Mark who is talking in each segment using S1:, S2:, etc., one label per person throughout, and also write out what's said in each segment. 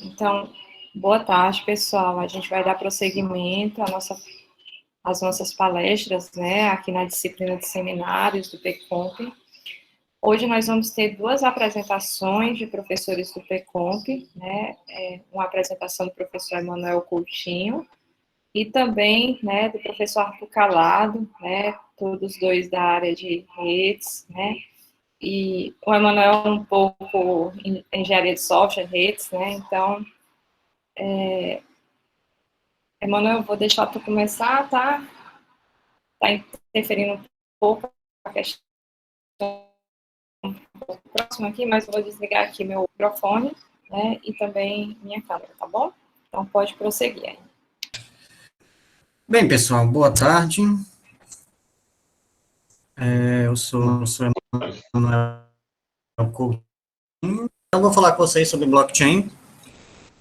S1: Então, boa tarde, pessoal. A gente vai dar prosseguimento às nossas palestras, né, aqui na disciplina de seminários do PECOMP. Hoje nós vamos ter duas apresentações de professores do PECOMP, né, uma apresentação do professor Emanuel Coutinho e também, né, do professor Arthur Calado, né, todos dois da área de redes, né, e o Emanuel um pouco em engenharia de software, redes, né, então, Emanuel, eu vou deixar tu começar, tá? Tá interferindo um pouco a questão próxima aqui, mas eu vou desligar aqui meu microfone, né, e também minha câmera, tá bom? Então, pode prosseguir aí.
S2: Bem, pessoal, boa tarde. Eu sou Emanuel Coutinho. Então, vou falar com vocês sobre blockchain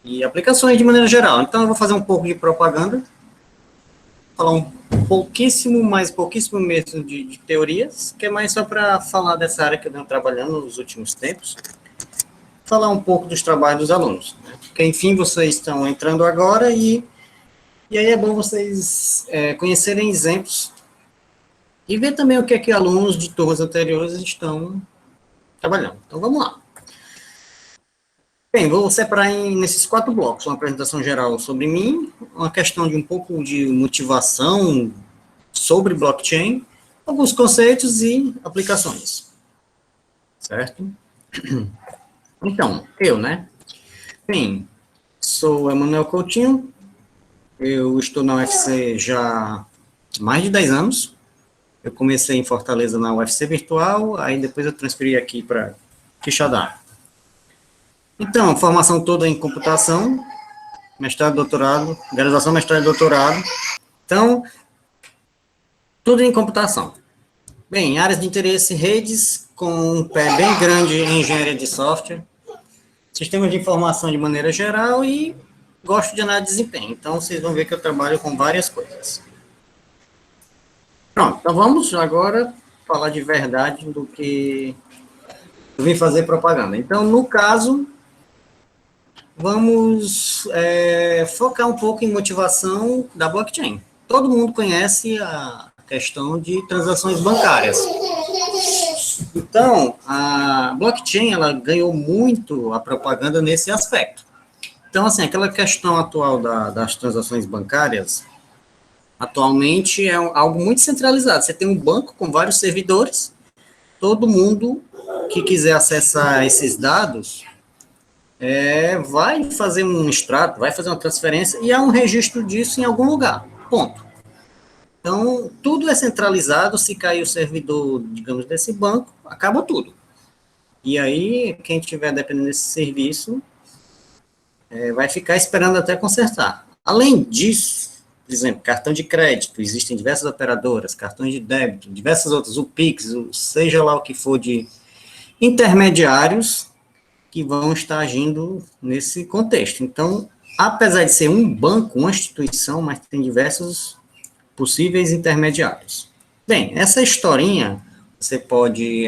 S2: e aplicações de maneira geral. Então, eu vou fazer um pouco de propaganda, falar um pouquíssimo mesmo de teorias, que é mais só para falar dessa área que eu venho trabalhando nos últimos tempos, falar um pouco dos trabalhos dos alunos, né? Porque, enfim, vocês estão entrando agora e aí é bom vocês conhecerem exemplos e ver também o que é que alunos de turmas anteriores estão trabalhando. Então, vamos lá. Bem, vou separar nesses 4 blocos, uma apresentação geral sobre mim, uma questão de um pouco de motivação sobre blockchain, alguns conceitos e aplicações, certo? Então, né? Bem, sou Emanuel Coutinho, eu estou na UFC já há mais de 10 anos, eu comecei em Fortaleza na UFC Virtual, aí depois eu transferi aqui para Quixadá. Então, formação toda em computação, mestrado, doutorado, graduação, mestrado e doutorado. Então, tudo em computação. Bem, áreas de interesse, redes, com um pé bem grande em engenharia de software, sistemas de informação de maneira geral e gosto de análise de desempenho. Então, vocês vão ver que eu trabalho com várias coisas. Pronto, então vamos agora falar de verdade do que eu vim fazer propaganda. Então, no caso, vamos focar um pouco em motivação da blockchain. Todo mundo conhece a questão de transações bancárias. Então, a blockchain, ela ganhou muito a propaganda nesse aspecto. Então, assim, aquela questão atual das transações bancárias, atualmente é algo muito centralizado. Você tem um banco com vários servidores, todo mundo que quiser acessar esses dados vai fazer um extrato, vai fazer uma transferência e há um registro disso em algum lugar. Ponto. Então, tudo é centralizado. Se cair o servidor, digamos, desse banco, acaba tudo. E aí, quem estiver dependendo desse serviço vai ficar esperando até consertar. Além disso, por exemplo, cartão de crédito, existem diversas operadoras, cartões de débito, diversas outras, o Pix, seja lá o que for de intermediários que vão estar agindo nesse contexto. Então, apesar de ser um banco, uma instituição, mas tem diversos possíveis intermediários. Bem, essa historinha você pode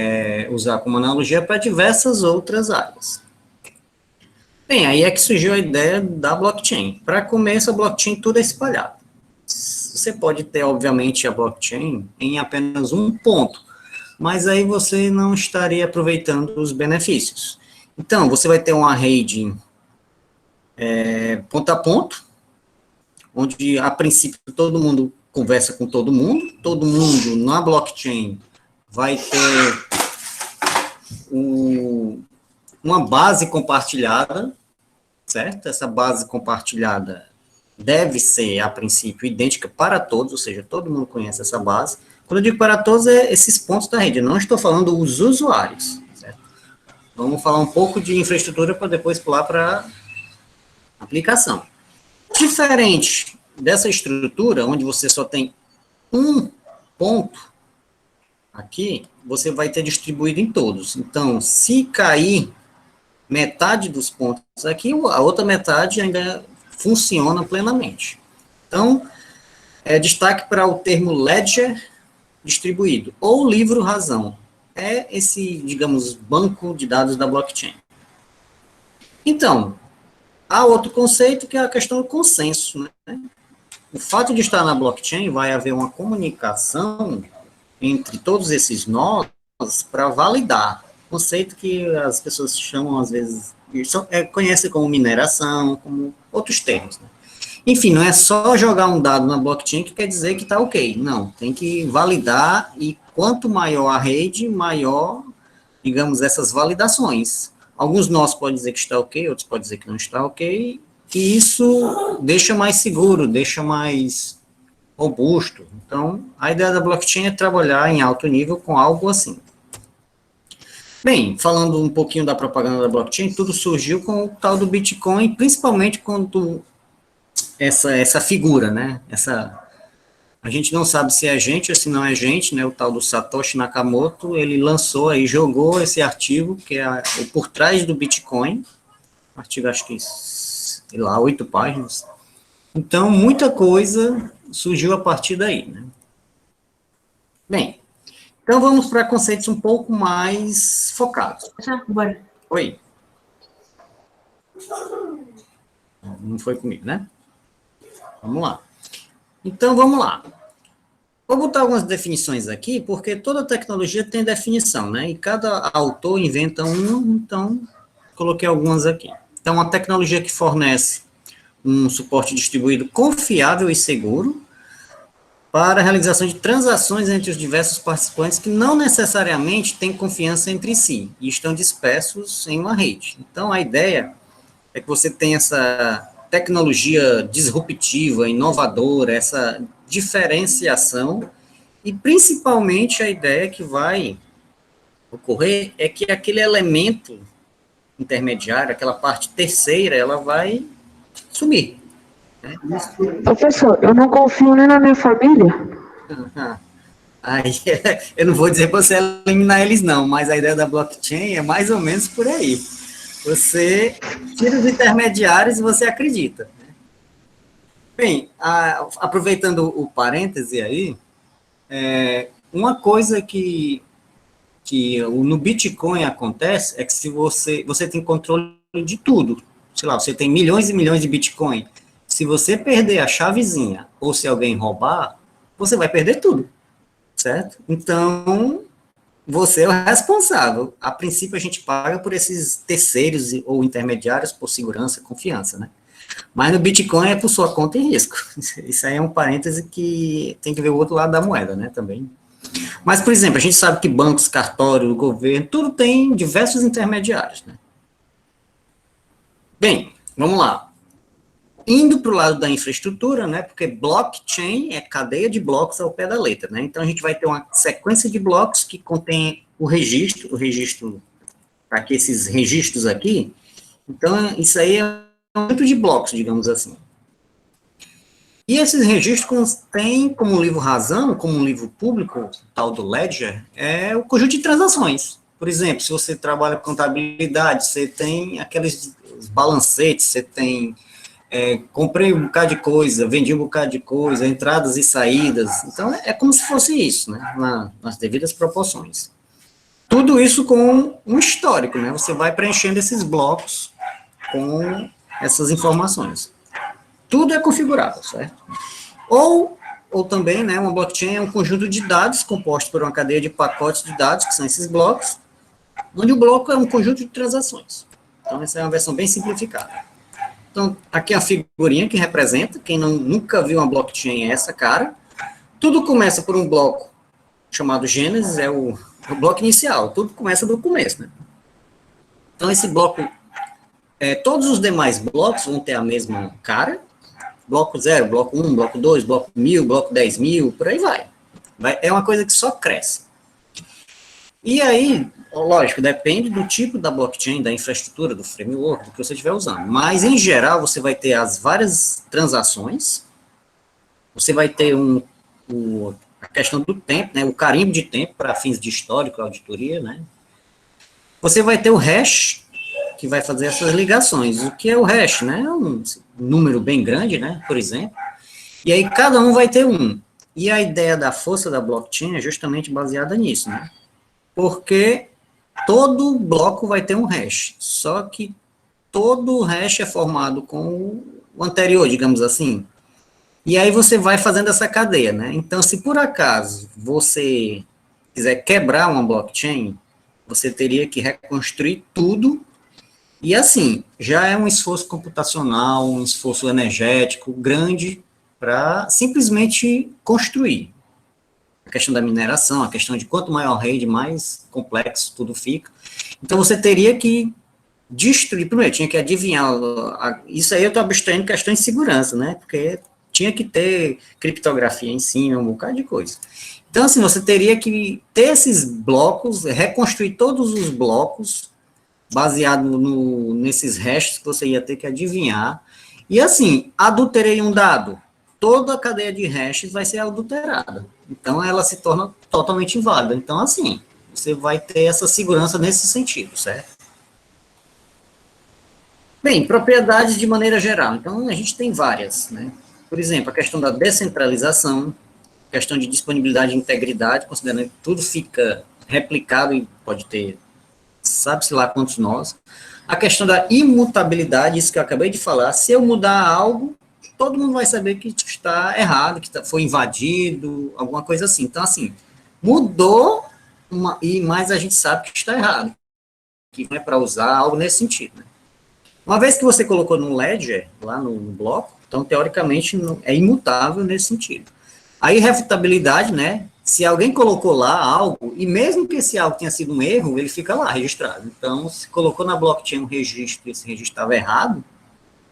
S2: usar como analogia para diversas outras áreas. Bem, aí é que surgiu a ideia da blockchain. Para começo, a blockchain tudo é espalhado. Você pode ter, obviamente, a blockchain em apenas um ponto, mas aí você não estaria aproveitando os benefícios. Então, você vai ter uma rede ponto a ponto, onde, a princípio, todo mundo conversa com todo mundo na blockchain vai ter uma base compartilhada, certo? Essa base compartilhada deve ser, a princípio, idêntica para todos, ou seja, todo mundo conhece essa base. Quando eu digo para todos, é esses pontos da rede, eu não estou falando os usuários, certo? Vamos falar um pouco de infraestrutura para depois pular para aplicação. Diferente dessa estrutura, onde você só tem um ponto aqui, você vai ter distribuído em todos. Então, se cair metade dos pontos aqui, a outra metade ainda funciona plenamente. Então, destaque para o termo ledger distribuído, ou livro-razão. É esse, digamos, banco de dados da blockchain. Então, Há outro conceito que é a questão do consenso, né? O fato de estar na blockchain vai haver uma comunicação entre todos esses nós para validar. Conceito que as pessoas chamam, às vezes, conhecem como mineração, como outros termos. Né? Enfim, não é só jogar um dado na blockchain que quer dizer que está ok. Não, tem que validar e quanto maior a rede, maior, digamos, essas validações. Alguns nós podem dizer que está ok, outros podem dizer que não está ok, e isso deixa mais seguro, deixa mais robusto. Então, a ideia da blockchain é trabalhar em alto nível com algo assim. Bem, falando um pouquinho da propaganda da blockchain, tudo surgiu com o tal do Bitcoin, principalmente quando essa figura, né? A gente não sabe se é gente ou se não é gente, né? O tal do Satoshi Nakamoto, ele lançou aí, jogou esse artigo, que é o Por Trás do Bitcoin, artigo acho que, sei lá, 8 páginas. Então, muita coisa surgiu a partir daí, né? Bem, então vamos para conceitos um pouco mais focados.
S3: Bora.
S2: Oi. Não foi comigo, né? Vamos lá. Então, vamos lá. Vou botar algumas definições aqui, porque toda tecnologia tem definição, né? E cada autor inventa uma, então coloquei algumas aqui. Então, uma tecnologia que fornece um suporte distribuído confiável e seguro para a realização de transações entre os diversos participantes que não necessariamente têm confiança entre si e estão dispersos em uma rede. Então, a ideia é que você tenha essa tecnologia disruptiva, inovadora, essa diferenciação, e principalmente a ideia que vai ocorrer é que aquele elemento intermediário, aquela parte terceira, ela vai sumir. Né?
S3: Professor, eu não confio nem na minha família.
S2: Aí, eu não vou dizer para você eliminar eles não, mas a ideia da blockchain é mais ou menos por aí. Você tira os intermediários e você acredita. Bem, aproveitando o parêntese aí, uma coisa que no Bitcoin acontece é que se você tem controle de tudo, sei lá, você tem milhões e milhões de Bitcoin, se você perder a chavezinha ou se alguém roubar, você vai perder tudo, certo? Então, você é o responsável. A princípio, a gente paga por esses terceiros ou intermediários por segurança, confiança, né? Mas no Bitcoin é por sua conta e risco. Isso aí é um parêntese que tem que ver o outro lado da moeda, né, também. Mas, por exemplo, a gente sabe que bancos, cartório, governo, tudo tem diversos intermediários, né? Bem, vamos lá. Indo para o lado da infraestrutura, né, porque blockchain é cadeia de blocos ao pé da letra, né? Então, a gente vai ter uma sequência de blocos que contém o registro, para que esses registros aqui, então, isso aí é um conjunto de blocos, digamos assim. E esses registros têm como livro razão, como um livro público, o tal do Ledger, é o conjunto de transações. Por exemplo, se você trabalha com contabilidade, você tem aqueles balancetes, você tem comprei um bocado de coisa, vendi um bocado de coisa, entradas e saídas. Então, é como se fosse isso, né, nas devidas proporções. Tudo isso com um histórico, né, você vai preenchendo esses blocos com essas informações. Tudo é configurável, certo? Ou também, né, uma blockchain é um conjunto de dados composto por uma cadeia de pacotes de dados, que são esses blocos, onde o bloco é um conjunto de transações. Então, essa é uma versão bem simplificada. Então, aqui é a figurinha que representa, quem nunca viu uma blockchain é essa cara. Tudo começa por um bloco chamado Gênesis, é o bloco inicial, tudo começa do começo, né? Então, esse bloco, todos os demais blocos vão ter a mesma cara, bloco 0, bloco 1, bloco 2, bloco 1000, bloco 10.000, por aí vai. É uma coisa que só cresce. E aí, lógico, depende do tipo da blockchain, da infraestrutura, do framework, do que você estiver usando. Mas, em geral, você vai ter as várias transações, você vai ter a questão do tempo, né, o carimbo de tempo para fins de histórico, auditoria, né? Você vai ter o hash, que vai fazer essas ligações. O que é o hash, né? É um número bem grande, né, por exemplo. E aí, cada um vai ter um. E a ideia da força da blockchain é justamente baseada nisso, né? Porque todo bloco vai ter um hash, só que todo o hash é formado com o anterior, digamos assim. E aí você vai fazendo essa cadeia, né? Então, se por acaso você quiser quebrar uma blockchain, você teria que reconstruir tudo. E assim, já é um esforço computacional, um esforço energético grande para simplesmente construir. A questão da mineração, a questão de quanto maior a rede, mais complexo tudo fica. Então você teria que destruir, primeiro, tinha que adivinhar, isso aí eu estou abstraindo questões de segurança, né? Porque tinha que ter criptografia em cima, um bocado de coisa. Então, assim, você teria que ter esses blocos, reconstruir todos os blocos, baseado nesses hashes que você ia ter que adivinhar. E, assim, adulterei um dado, toda a cadeia de hashes vai ser adulterada. Então, ela se torna totalmente inválida. Então, assim, você vai ter essa segurança nesse sentido, certo? Bem, propriedades de maneira geral. Então, a gente tem várias, né? Por exemplo, a questão da descentralização, questão de disponibilidade e integridade, considerando que tudo fica replicado e pode ter, sabe-se lá quantos nós. A questão da imutabilidade, isso que eu acabei de falar, se eu mudar algo, todo mundo vai saber que está errado, que foi invadido, alguma coisa assim. Então, assim, mudou, e mais a gente sabe que está errado, que não é para usar algo nesse sentido, né? Uma vez que você colocou no ledger, lá no bloco, então, teoricamente, é imutável nesse sentido. A irrefutabilidade, né, se alguém colocou lá algo, e mesmo que esse algo tenha sido um erro, ele fica lá registrado. Então, se colocou na blockchain um registro e esse registro estava errado,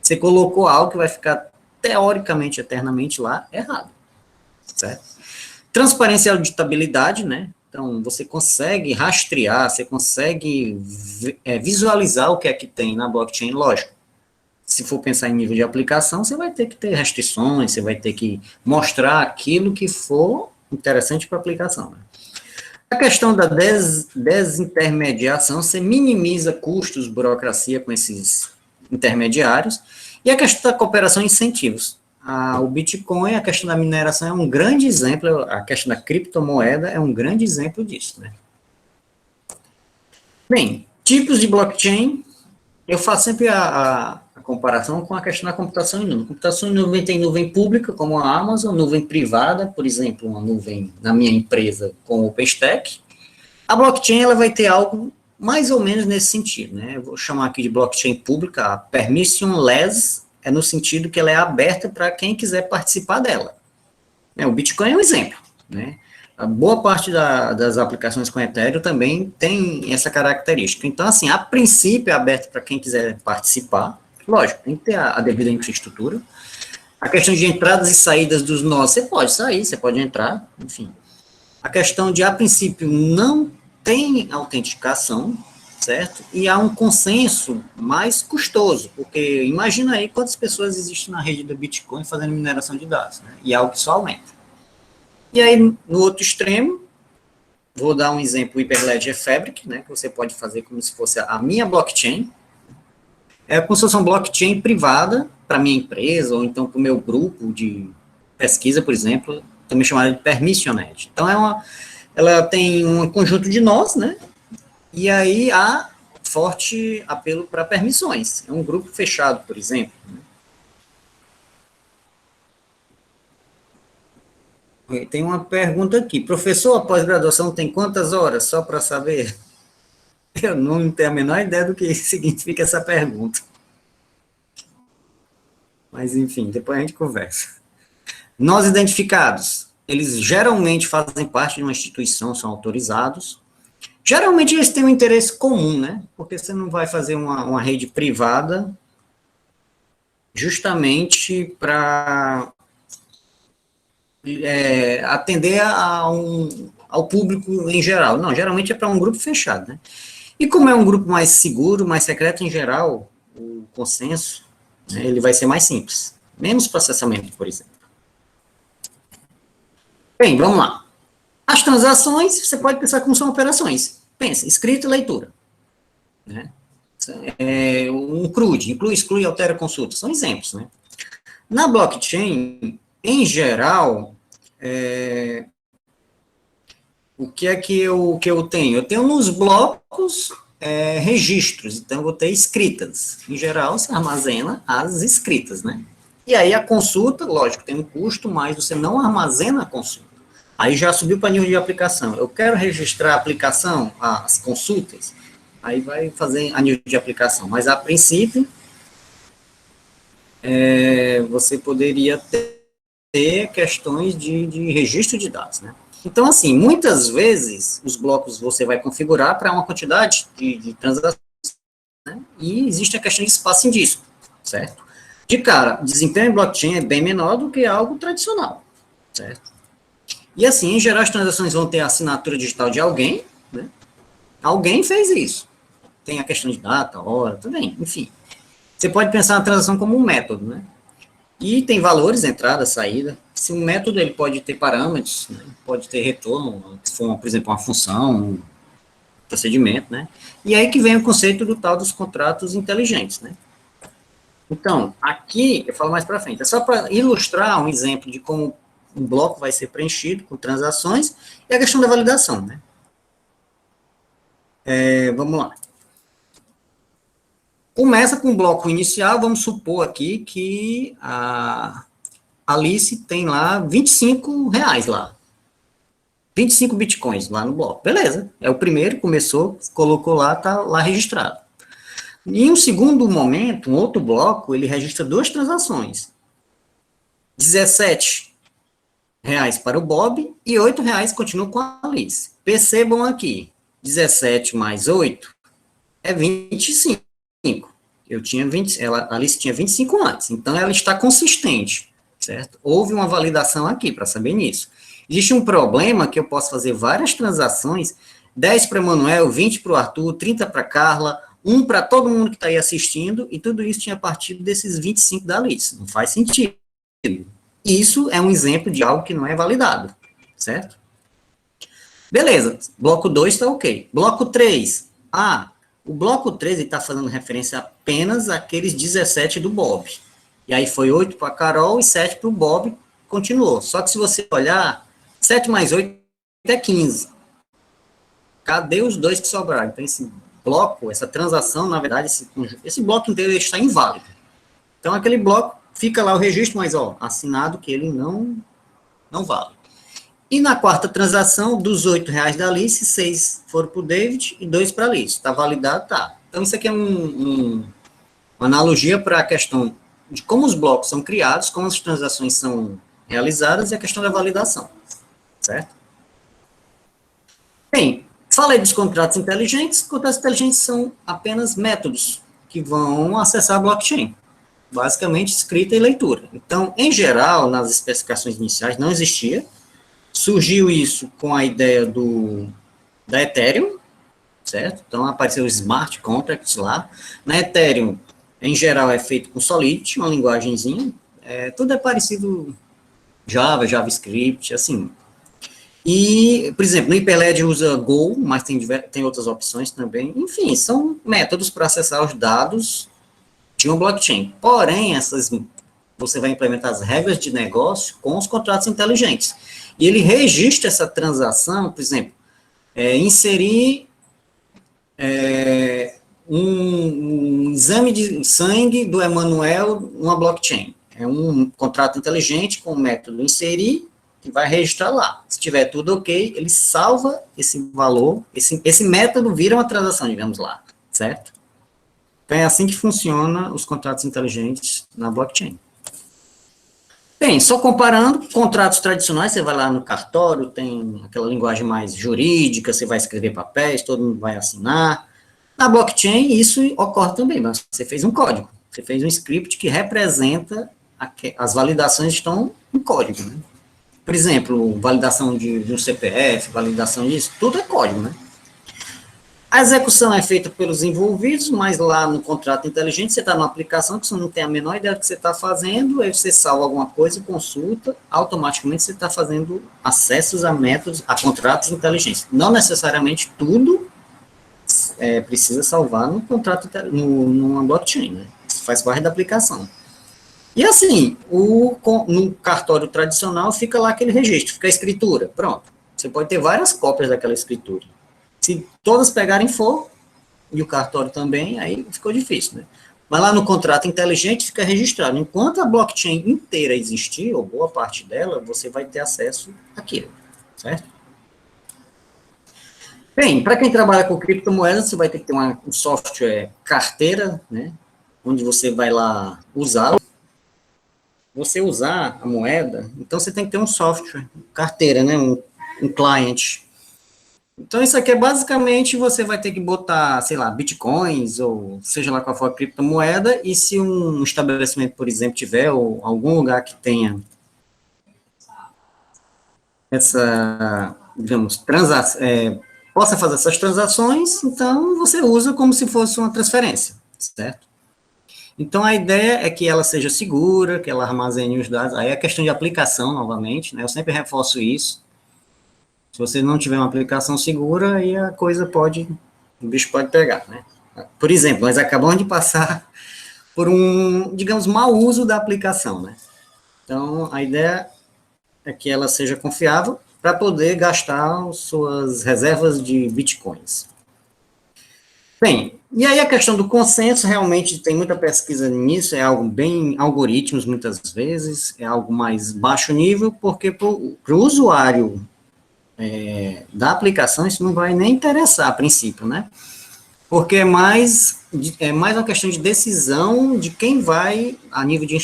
S2: você colocou algo que vai ficar, teoricamente, eternamente lá, errado. Certo? Transparência e auditabilidade, né? Então, você consegue rastrear, você consegue visualizar o que é que tem na blockchain, lógico. Se for pensar em nível de aplicação, você vai ter que ter restrições, você vai ter que mostrar aquilo que for interessante para a aplicação. Né? A questão da desintermediação, você minimiza custos, burocracia com esses intermediários, e a questão da cooperação e incentivos. O Bitcoin, a questão da mineração é um grande exemplo, a questão da criptomoeda é um grande exemplo disso, né? Bem, tipos de blockchain, eu faço sempre a comparação com a questão da computação em nuvem. Computação em nuvem tem nuvem pública, como a Amazon, nuvem privada, por exemplo, uma nuvem na minha empresa com o OpenStack. A blockchain, ela vai ter algo mais ou menos nesse sentido, né? Eu vou chamar aqui de blockchain pública, a permissionless, é no sentido que ela é aberta para quem quiser participar dela. O Bitcoin é um exemplo, né? A boa parte das aplicações com Ethereum também tem essa característica. Então, assim, a princípio é aberto para quem quiser participar. Lógico, tem que ter a devida infraestrutura. A questão de entradas e saídas dos nós, você pode sair, você pode entrar, enfim. A questão de, a princípio, não tem autenticação, certo? E há um consenso mais custoso, porque imagina aí quantas pessoas existem na rede do Bitcoin fazendo mineração de dados, né? E é algo que só aumenta. E aí, no outro extremo, vou dar um exemplo, o Hyperledger Fabric, né, que você pode fazer como se fosse a minha blockchain. É como se fosse uma blockchain privada para minha empresa, ou então para o meu grupo de pesquisa, por exemplo, também chamada de permissioned. Então, ela tem um conjunto de nós, né, e aí há forte apelo para permissões. É um grupo fechado, por exemplo. Tem uma pergunta aqui. Professor, a pós-graduação tem quantas horas? Só para saber. Eu não tenho a menor ideia do que significa essa pergunta. Mas, enfim, depois a gente conversa. Nós identificados, eles geralmente fazem parte de uma instituição, são autorizados. Geralmente eles têm um interesse comum, né? Porque você não vai fazer uma rede privada justamente para atender ao público em geral. Não, geralmente é para um grupo fechado, né? E como é um grupo mais seguro, mais secreto em geral, o consenso, né, ele vai ser mais simples. Menos processamento, por exemplo. Bem, vamos lá. As transações, você pode pensar como são operações. Pensa, escrita e leitura. Né? Um CRUD, inclui, exclui, altera, consulta. São exemplos, né? Na blockchain, em geral, o que é que eu tenho? Eu tenho nos blocos registros, então eu vou ter escritas. Em geral, você armazena as escritas, né? E aí a consulta, lógico, tem um custo, mas você não armazena a consulta. Aí já subiu para nível de aplicação. Eu quero registrar a aplicação, as consultas, aí vai fazer a nível de aplicação. Mas, a princípio, você poderia ter questões de registro de dados, né? Então, assim, muitas vezes, os blocos você vai configurar para uma quantidade de transações, né? E existe a questão de espaço em disco, certo? De cara, desempenho em blockchain é bem menor do que algo tradicional, certo? E assim, em geral, as transações vão ter a assinatura digital de alguém, né? Alguém fez isso. Tem a questão de data, hora, também, enfim. Você pode pensar na transação como um método, né? E tem valores, entrada, saída. Se um método, ele pode ter parâmetros, né? Pode ter retorno, se for, por exemplo, uma função, um procedimento, né? E aí que vem o conceito do tal dos contratos inteligentes, né? Então, aqui, eu falo mais para frente, é só para ilustrar um exemplo de como um bloco vai ser preenchido com transações e a questão da validação, né? Vamos lá. Começa com o bloco inicial, vamos supor aqui que a Alice tem lá R$ 25 lá. 25 bitcoins lá no bloco. Beleza, é o primeiro, começou, colocou lá, tá lá registrado. Em um segundo momento, um outro bloco, ele registra duas transações. R$ 17 para o Bob e R$ 8 continua com a Alice. Percebam aqui, 17 mais 8 é 25. Eu tinha 20, a Alice tinha 25 antes, então ela está consistente, certo? Houve uma validação aqui para saber nisso. Existe um problema que eu posso fazer várias transações, 10 para o Emanuel, 20 para o Arthur, 30 para a Carla, 1 para todo mundo que está aí assistindo, e tudo isso tinha partido desses 25 da Alice. Não faz sentido. Isso é um exemplo de algo que não é validado, certo? Beleza, bloco 2 está ok. Bloco 3, o bloco 3 está fazendo referência apenas àqueles 17 do Bob. E aí foi 8 para a Carol e 7 para o Bob, continuou. Só que se você olhar, 7 mais 8 é 15. Cadê os dois que sobraram? Então, esse bloco, essa transação, na verdade, esse bloco inteiro está inválido. Então, aquele bloco, fica lá o registro, mas, assinado que ele não vale. E na quarta transação, dos R$ 8 da Alice, 6 foram para o David e 2 para a Alice. Está validado? Tá. Então, isso aqui é uma analogia para a questão de como os blocos são criados, como as transações são realizadas e a questão da validação. Certo? Bem, falei dos contratos inteligentes. Contratos inteligentes são apenas métodos que vão acessar a blockchain. Basicamente, escrita e leitura. Então, em geral, nas especificações iniciais não existia. Surgiu isso com a ideia da Ethereum, certo? Então, apareceu os smart contracts lá. Na Ethereum, em geral, é feito com Solidity, uma linguagenzinha. Tudo é parecido Java, JavaScript, assim. E, por exemplo, no Hyperledger usa Go, mas tem outras opções também. Enfim, são métodos para acessar os dados de uma blockchain. Porém, você vai implementar as regras de negócio com os contratos inteligentes. E ele registra essa transação, por exemplo, inserir um exame de sangue do Emanuel numa blockchain. É um contrato inteligente com o método inserir, que vai registrar lá. Se tiver tudo ok, ele salva esse valor, esse método vira uma transação, digamos lá, certo? Então, é assim que funciona os contratos inteligentes na blockchain. Bem, só comparando, contratos tradicionais, você vai lá no cartório, tem aquela linguagem mais jurídica, você vai escrever papéis, todo mundo vai assinar. Na blockchain, isso ocorre também, mas você fez um código, você fez um script que representa, as validações estão em código, né? Por exemplo, validação de um CPF, validação disso, tudo é código, né? A execução é feita pelos envolvidos, mas lá no contrato inteligente, você está numa aplicação que você não tem a menor ideia do que você está fazendo, aí você salva alguma coisa, consulta, automaticamente você está fazendo acessos a métodos, a contratos inteligentes. Não necessariamente tudo precisa salvar no contrato, numa blockchain, né? Isso faz parte da aplicação. E assim, no cartório tradicional fica lá aquele registro, fica a escritura, pronto. Você pode ter várias cópias daquela escritura. Se todas pegarem fogo, e o cartório também, aí ficou difícil, né? Mas lá no contrato inteligente fica registrado. Enquanto a blockchain inteira existir, ou boa parte dela, você vai ter acesso àquilo, certo? Bem, para quem trabalha com criptomoedas, você vai ter que ter um software carteira, né? Onde você vai lá usar. Você usar a moeda, então você tem que ter um software, carteira, né? Um client. Então, isso aqui é basicamente, você vai ter que botar, sei lá, bitcoins, ou seja lá qual for a criptomoeda, e se um estabelecimento, por exemplo, tiver, ou algum lugar que tenha essa, digamos, possa fazer essas transações, então você usa como se fosse uma transferência, certo? Então, a ideia é que ela seja segura, que ela armazene os dados, aí é questão de aplicação, novamente, né? Eu sempre reforço isso. Se você não tiver uma aplicação segura, aí a coisa o bicho pode pegar, né? Por exemplo, nós acabamos de passar por digamos, mau uso da aplicação, né? Então, a ideia é que ela seja confiável para poder gastar suas reservas de bitcoins. Bem, e aí a questão do consenso, realmente tem muita pesquisa nisso, é algo bem algoritmos, muitas vezes, é algo mais baixo nível, porque para o usuário da aplicação, isso não vai nem interessar a princípio, né? Porque é mais uma questão de decisão de quem vai, a nível de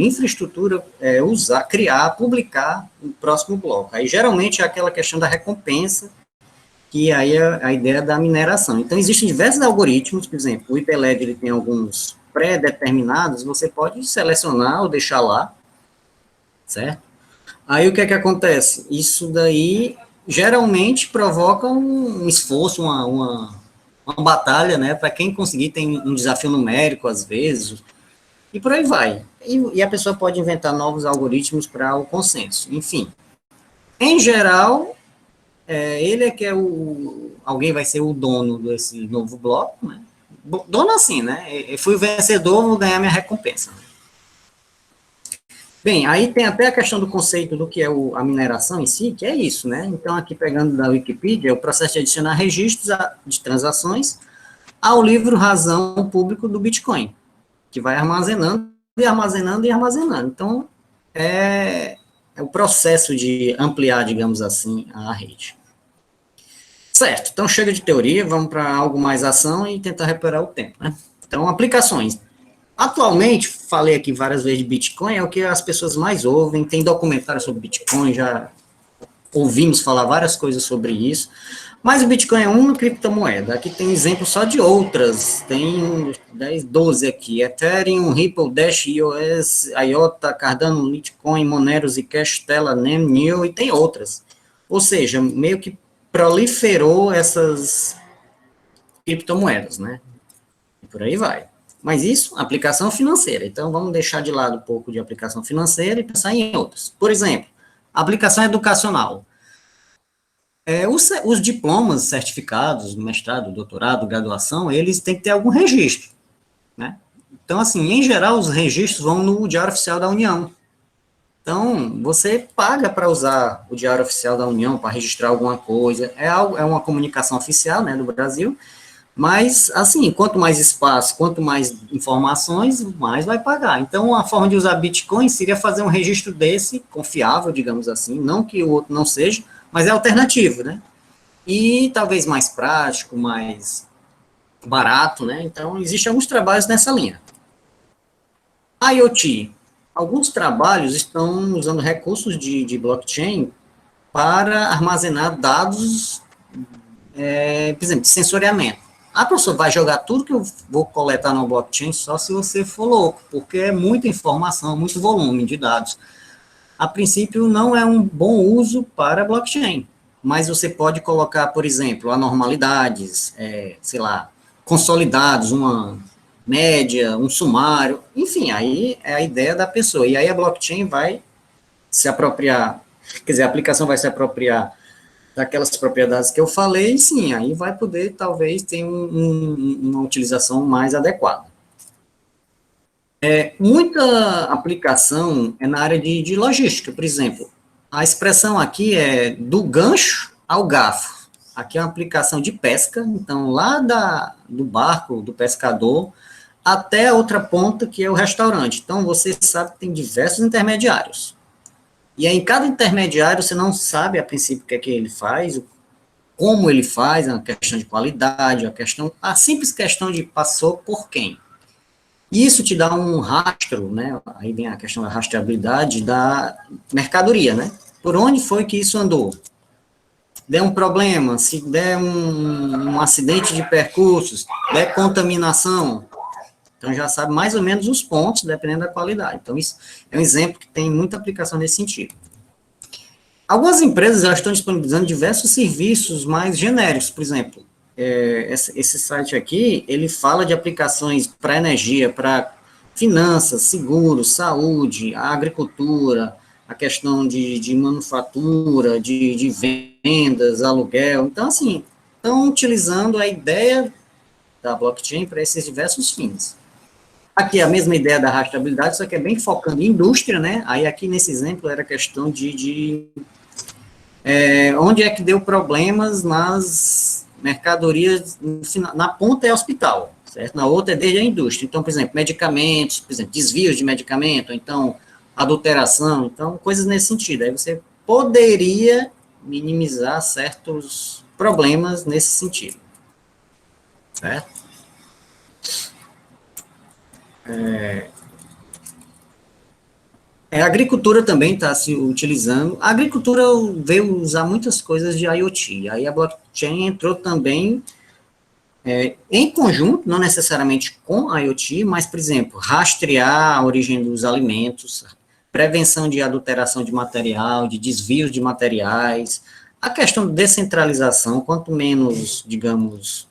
S2: infraestrutura, usar, criar, publicar o próximo bloco. Aí, geralmente, é aquela questão da recompensa, que aí é a ideia da mineração. Então, existem diversos algoritmos, por exemplo, o IPLED, ele tem alguns pré-determinados, você pode selecionar ou deixar lá, certo? Aí o que é que acontece? Isso daí geralmente provoca um esforço, uma batalha, né? Para quem conseguir, tem um desafio numérico às vezes, e por aí vai. E a pessoa pode inventar novos algoritmos para o consenso. Enfim, em geral, ele é que alguém vai ser o dono desse novo bloco, né? Dono assim, né? Eu fui o vencedor, vou ganhar minha recompensa. Bem, aí tem até a questão do conceito do que é a mineração em si, que é isso, né? Então, aqui pegando da Wikipedia, é o processo de adicionar registros de transações ao livro razão público do Bitcoin, que vai armazenando e armazenando e armazenando. Então, é o processo de ampliar, digamos assim, a rede. Certo, então chega de teoria, vamos para algo mais ação e tentar recuperar o tempo, né? Então, aplicações. Atualmente, falei aqui várias vezes de Bitcoin, é o que as pessoas mais ouvem, tem documentário sobre Bitcoin, já ouvimos falar várias coisas sobre isso, mas o Bitcoin é uma criptomoeda, aqui tem exemplo só de outras, tem 10, 12 aqui, Ethereum, Ripple, Dash, EOS, IOTA, Cardano, Litecoin, Monero, Zcash, Stellar, NEM, NEO, e tem outras. Ou seja, meio que proliferou essas criptomoedas, né? E por aí vai. Mas isso, aplicação financeira. Então, vamos deixar de lado um pouco de aplicação financeira e pensar em outras. Por exemplo, aplicação educacional. Os diplomas, certificados, mestrado, doutorado, graduação, eles têm que ter algum registro, né? Então, assim, em geral, os registros vão no Diário Oficial da União. Então, você paga para usar o Diário Oficial da União para registrar alguma coisa. É uma comunicação oficial, né, do Brasil. Mas, assim, quanto mais espaço, quanto mais informações, mais vai pagar. Então, a forma de usar Bitcoin seria fazer um registro desse, confiável, digamos assim, não que o outro não seja, mas é alternativo, né? E talvez mais prático, mais barato, né? Então, existem alguns trabalhos nessa linha. IoT. Alguns trabalhos estão usando recursos de blockchain para armazenar dados, por exemplo, de sensoriamento. A pessoa vai jogar tudo que eu vou coletar no blockchain só se você for louco, porque é muita informação, muito volume de dados. A princípio, não é um bom uso para blockchain, mas você pode colocar, por exemplo, anormalidades, sei lá, consolidados, uma média, um sumário, enfim, aí é a ideia da pessoa. E aí a blockchain vai se apropriar, quer dizer, a aplicação vai se apropriar daquelas propriedades que eu falei, sim, aí vai poder, talvez, ter uma utilização mais adequada. Muita aplicação é na área de logística, por exemplo. A expressão aqui é do gancho ao garfo. aqui é uma aplicação de pesca, então lá do barco, do pescador, até a outra ponta, que é o restaurante. Então, você sabe que tem diversos intermediários. E aí, em cada intermediário, você não sabe, a princípio, o que é que ele faz, como ele faz, é uma questão de qualidade, a simples questão de passou por quem. Isso te dá um rastro, né? Aí vem a questão da rastreabilidade da mercadoria, né? Por onde foi que isso andou? Der um problema, se der um acidente de percursos, der contaminação, então já sabe mais ou menos os pontos, dependendo da qualidade. Então, isso é um exemplo que tem muita aplicação nesse sentido. Algumas empresas já estão disponibilizando diversos serviços mais genéricos, por exemplo, esse site aqui, ele fala de aplicações para energia, para finanças, seguros, saúde, agricultura, a questão de manufatura, de vendas, aluguel. Então, assim, estão utilizando a ideia da blockchain para esses diversos fins. Aqui a mesma ideia da rastreabilidade, só que é bem focando em indústria, né? Aí aqui nesse exemplo era questão onde é que deu problemas nas mercadorias, na ponta é hospital, certo? Na outra é desde a indústria. Então, por exemplo, medicamentos, por exemplo, desvios de medicamento, então, adulteração, então, coisas nesse sentido. Aí você poderia minimizar certos problemas nesse sentido, certo? A agricultura também está se utilizando. A agricultura veio usar muitas coisas de IoT. Aí a blockchain entrou também em conjunto, não necessariamente com a IoT, mas, por exemplo, rastrear a origem dos alimentos, prevenção de adulteração de material, de desvios de materiais, a questão de descentralização, quanto menos, digamos,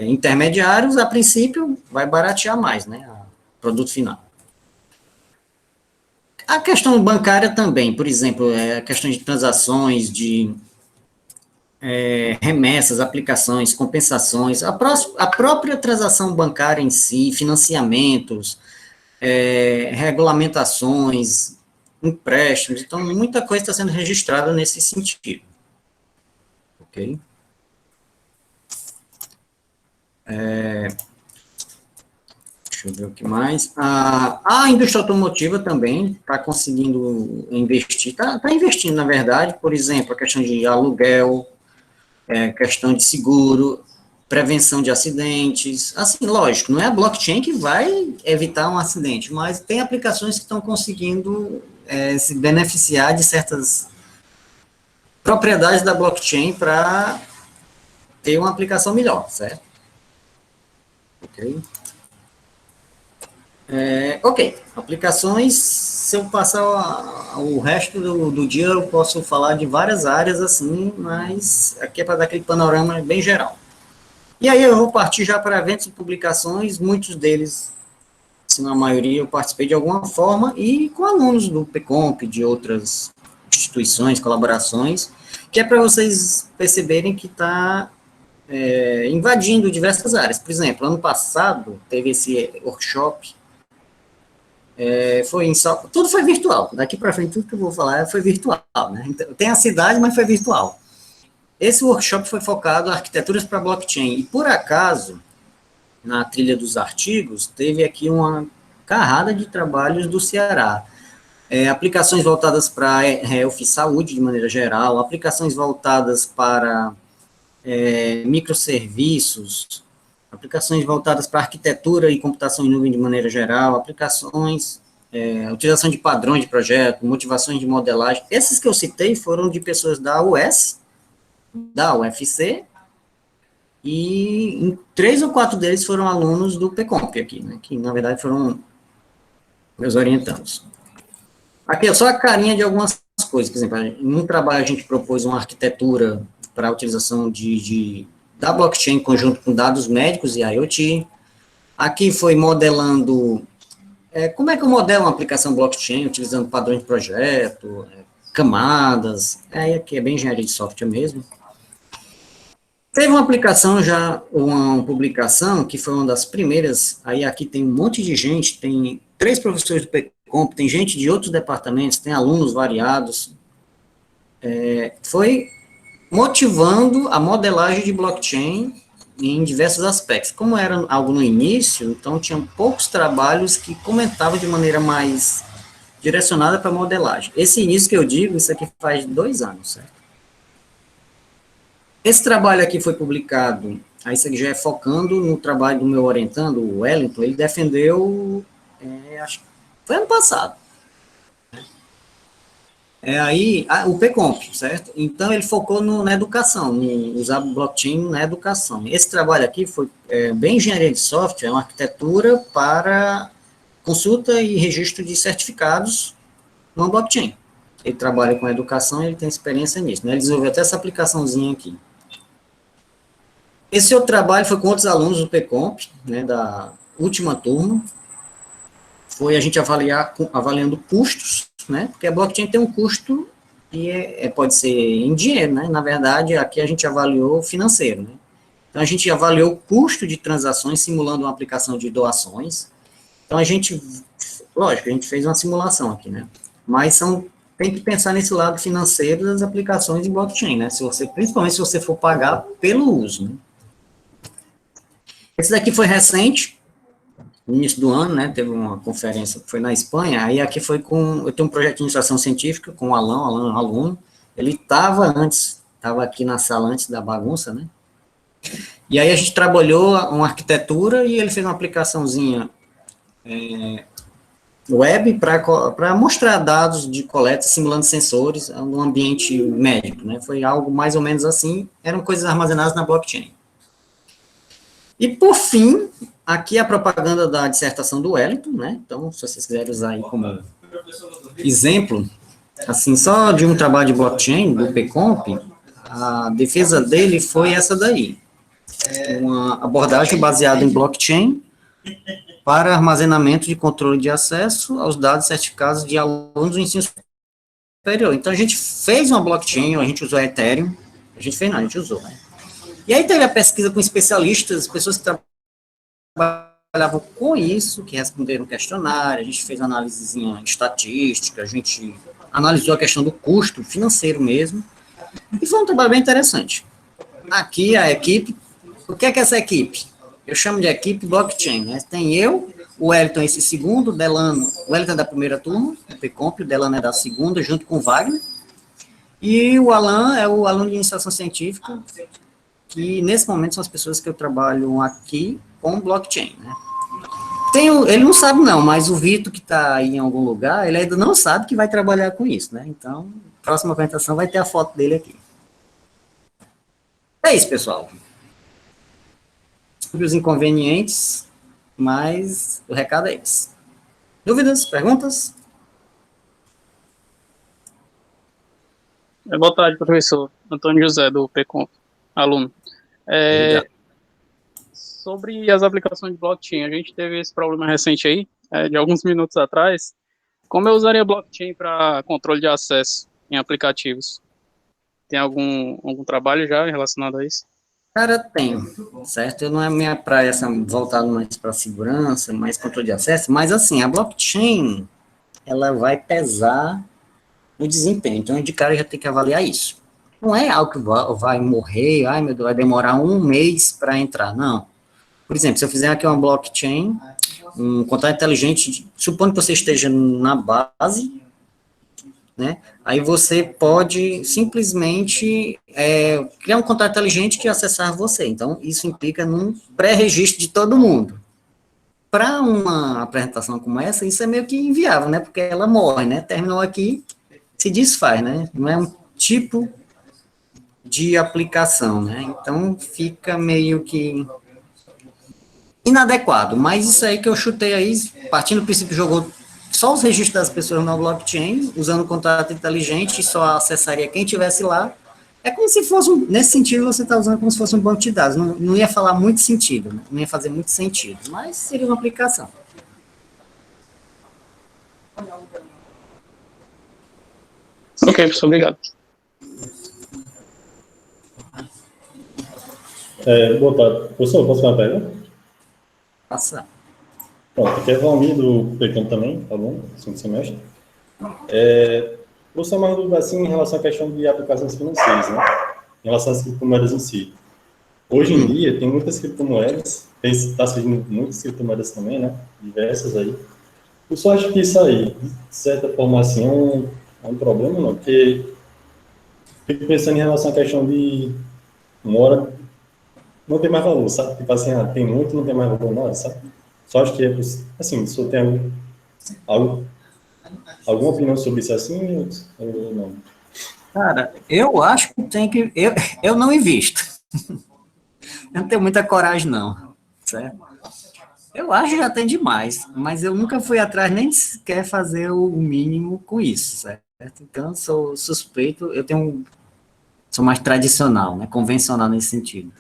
S2: intermediários, a princípio, vai baratear mais, né, o produto final. A questão bancária também, por exemplo, a questão de transações, de remessas, aplicações, compensações, a própria transação bancária em si, financiamentos, regulamentações, empréstimos, então muita coisa está sendo registrada nesse sentido. Ok? Deixa eu ver o que mais. A indústria automotiva também está conseguindo investir, está investindo, na verdade, por exemplo, a questão de aluguel, questão de seguro, prevenção de acidentes. Assim, lógico, não é a blockchain que vai evitar um acidente, mas tem aplicações que estão conseguindo se beneficiar de certas propriedades da blockchain para ter uma aplicação melhor, certo? Ok. Ok, aplicações, se eu passar o resto do dia, eu posso falar de várias áreas, assim, mas aqui é para dar aquele panorama bem geral. E aí eu vou partir já para eventos e publicações, muitos deles, se não a maioria, eu participei de alguma forma, e com alunos do PComp, de outras instituições, colaborações, que é para vocês perceberem que está invadindo diversas áreas. Por exemplo, ano passado, teve esse workshop, tudo foi virtual, daqui para frente tudo que eu vou falar foi virtual, né? Então, tem a cidade, mas foi virtual. Esse workshop foi focado em arquiteturas para blockchain, e por acaso, na trilha dos artigos, teve aqui uma carrada de trabalhos do Ceará, aplicações voltadas para health e saúde de maneira geral, aplicações voltadas para microserviços, aplicações voltadas para arquitetura e computação em nuvem de maneira geral, aplicações, utilização de padrões de projeto, motivações de modelagem. Esses que eu citei foram de pessoas da US, da UFC, e 3 ou 4 deles foram alunos do PComp aqui, né, que na verdade foram meus orientandos. Aqui é só a carinha de algumas coisas, por exemplo, em um trabalho a gente propôs uma arquitetura para a utilização da blockchain em conjunto com dados médicos e IoT. Aqui foi modelando, como é que eu modelo uma aplicação blockchain, utilizando padrões de projeto, camadas, aqui é bem engenharia de software mesmo. Teve uma aplicação já, uma publicação, que foi uma das primeiras, aí aqui tem um monte de gente, tem 3 professores do PComp, tem gente de outros departamentos, tem alunos variados, foi motivando a modelagem de blockchain em diversos aspectos. Como era algo no início, então tinham poucos trabalhos que comentavam de maneira mais direcionada para modelagem. Esse início que eu digo, isso aqui faz 2 anos, certo? Esse trabalho aqui foi publicado, aí isso aqui já é focando no trabalho do meu orientando, o Wellington, ele defendeu, acho que foi ano passado. O PComp, certo? Então, ele focou na educação, em usar blockchain na educação. Esse trabalho aqui foi bem engenharia de software, é uma arquitetura para consulta e registro de certificados no blockchain. Ele trabalha com educação e ele tem experiência nisso, né? Ele desenvolveu até essa aplicaçãozinha aqui. Esse outro trabalho foi com outros alunos do PComp, né, da última turma, foi a gente avaliando custos, né, porque a blockchain tem um custo e pode ser em dinheiro, né, na verdade, aqui a gente avaliou financeiro, né, então a gente avaliou o custo de transações simulando uma aplicação de doações, então lógico, a gente fez uma simulação aqui, né, mas tem que pensar nesse lado financeiro das aplicações de blockchain, né, principalmente se você for pagar pelo uso, né. Esse daqui foi recente, no início do ano, né, teve uma conferência que foi na Espanha, aí aqui foi eu tenho um projeto de iniciação científica com o Alan, aluno, ele estava aqui na sala antes da bagunça, né, e aí a gente trabalhou uma arquitetura e ele fez uma aplicaçãozinha web para mostrar dados de coleta simulando sensores no ambiente médico, né, foi algo mais ou menos assim, eram coisas armazenadas na blockchain. E, por fim, aqui a propaganda da dissertação do Wellington, né? Então, se vocês quiserem usar aí como exemplo, assim, só de um trabalho de blockchain, do PComp, a defesa dele foi essa daí. Uma abordagem baseada em blockchain para armazenamento de controle de acesso aos dados certificados de alunos do ensino superior. Então, a gente fez uma blockchain, a gente usou Ethereum, a gente usou, né? E aí teve a pesquisa com especialistas, pessoas que trabalhavam com isso, que responderam o questionário, a gente fez uma análisezinha estatística, a gente analisou a questão do custo financeiro mesmo, e foi um trabalho bem interessante. Aqui a equipe, o que é essa equipe? Eu chamo de equipe blockchain, né? Tem eu, o Wellington esse segundo, o Delano, o Wellington é da primeira turma, o PComp, o Delano é da segunda, junto com o Wagner, e o Alan é o aluno de iniciação científica, que nesse momento são as pessoas que eu trabalho aqui com blockchain, né? Ele não sabe não, mas o Vitor que está aí em algum lugar, ele ainda não sabe que vai trabalhar com isso, né? Então, próxima apresentação vai ter a foto dele aqui. É isso, pessoal. Sobre os inconvenientes, mas o recado é esse. Dúvidas? Perguntas?
S4: Boa tarde, professor. Antônio José, do PComp, aluno. Sobre as aplicações de blockchain, a gente teve esse problema recente aí, de alguns minutos atrás. Como eu usaria blockchain para controle de acesso em aplicativos? Tem algum trabalho já relacionado a isso?
S2: Cara, tem, certo? Não é minha praia voltada mais para segurança, mais controle de acesso, mas assim, a blockchain, ela vai pesar no desempenho, então de cara já tem que avaliar isso. Não é algo que vai morrer, ai meu Deus, vai demorar 1 mês para entrar, não. Por exemplo, se eu fizer aqui uma blockchain, um contrato inteligente, supondo que você esteja na base, né, aí você pode simplesmente criar um contrato inteligente que acessar você, então isso implica num pré-registro de todo mundo. Para uma apresentação como essa, isso é meio que inviável, né, porque ela morre, né, terminou aqui, se desfaz, né, não é um tipo de aplicação, né, então fica meio que inadequado, mas isso aí que eu chutei aí, partindo do princípio que jogou só os registros das pessoas na blockchain, usando o contrato inteligente, só acessaria quem estivesse lá, é como se fosse, nesse sentido, você está usando como se fosse um banco de dados, não ia falar muito sentido, né? Não ia fazer muito sentido, mas seria uma aplicação.
S4: Ok, professor, obrigado.
S5: Boa tarde. Professor, posso fazer uma pergunta?
S2: Passa.
S5: Pronto, aqui é Valmir do PComp também, tá bom? 5 semestre. Professor, uma dúvida assim em relação à questão de aplicações financeiras, né? relação às criptomoedas em si. Hoje em dia, tem muitas criptomoedas, está surgindo muitas criptomoedas também, né? Diversas aí. Eu só acho que isso aí, de certa forma, assim, é um problema, não, porque fico pensando em relação à questão de uma hora não tem mais valor, sabe? Tipo assim, tem muito, não tem mais valor nada, sabe? Só acho que é, assim, se eu tenho algo, alguma opinião sobre isso assim, ou não.
S2: Cara, eu acho que tem que. Eu não invisto. Eu não tenho muita coragem, não. Certo? Eu acho que já tem demais, mas eu nunca fui atrás nem sequer fazer o mínimo com isso, certo? Então, sou suspeito, sou mais tradicional, né? Convencional nesse sentido.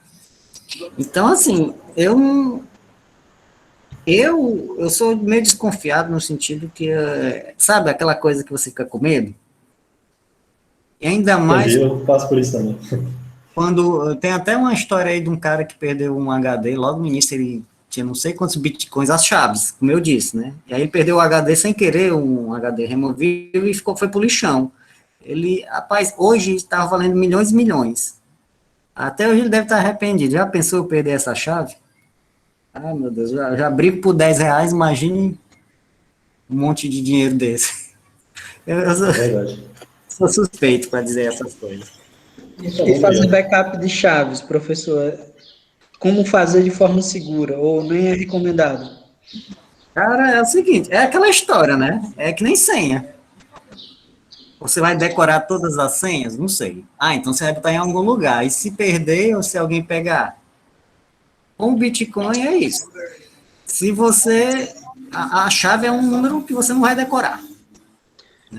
S2: Então, assim, eu sou meio desconfiado no sentido que, sabe, aquela coisa que você fica com medo? E ainda
S5: Entendi,
S2: mais
S5: eu passo por isso também.
S2: quando tem até uma história aí de um cara que perdeu um HD, logo no início ele tinha não sei quantos bitcoins, as chaves, como eu disse, né? E aí ele perdeu o HD sem querer, um HD removível, e foi pro lixão. Ele, rapaz, hoje estava valendo milhões e milhões. Até hoje ele deve estar arrependido. Já pensou eu perder essa chave? Ah, meu Deus, já brigo por R$ 10, imagine um monte de dinheiro desse. Eu
S5: É verdade.
S2: sou suspeito para dizer essas coisas.
S5: Tá
S6: E
S5: bom,
S6: fazer
S5: obrigado.
S6: backup de chaves, professor, como fazer de forma segura, ou nem é recomendado?
S2: Cara, é o seguinte, é aquela história, né? É que nem senha. Você vai decorar todas as senhas? Não sei. Ah, então você vai botar em algum lugar. E se perder ou se alguém pegar? Com o Bitcoin é isso. Se você. A chave é um número que você não vai decorar.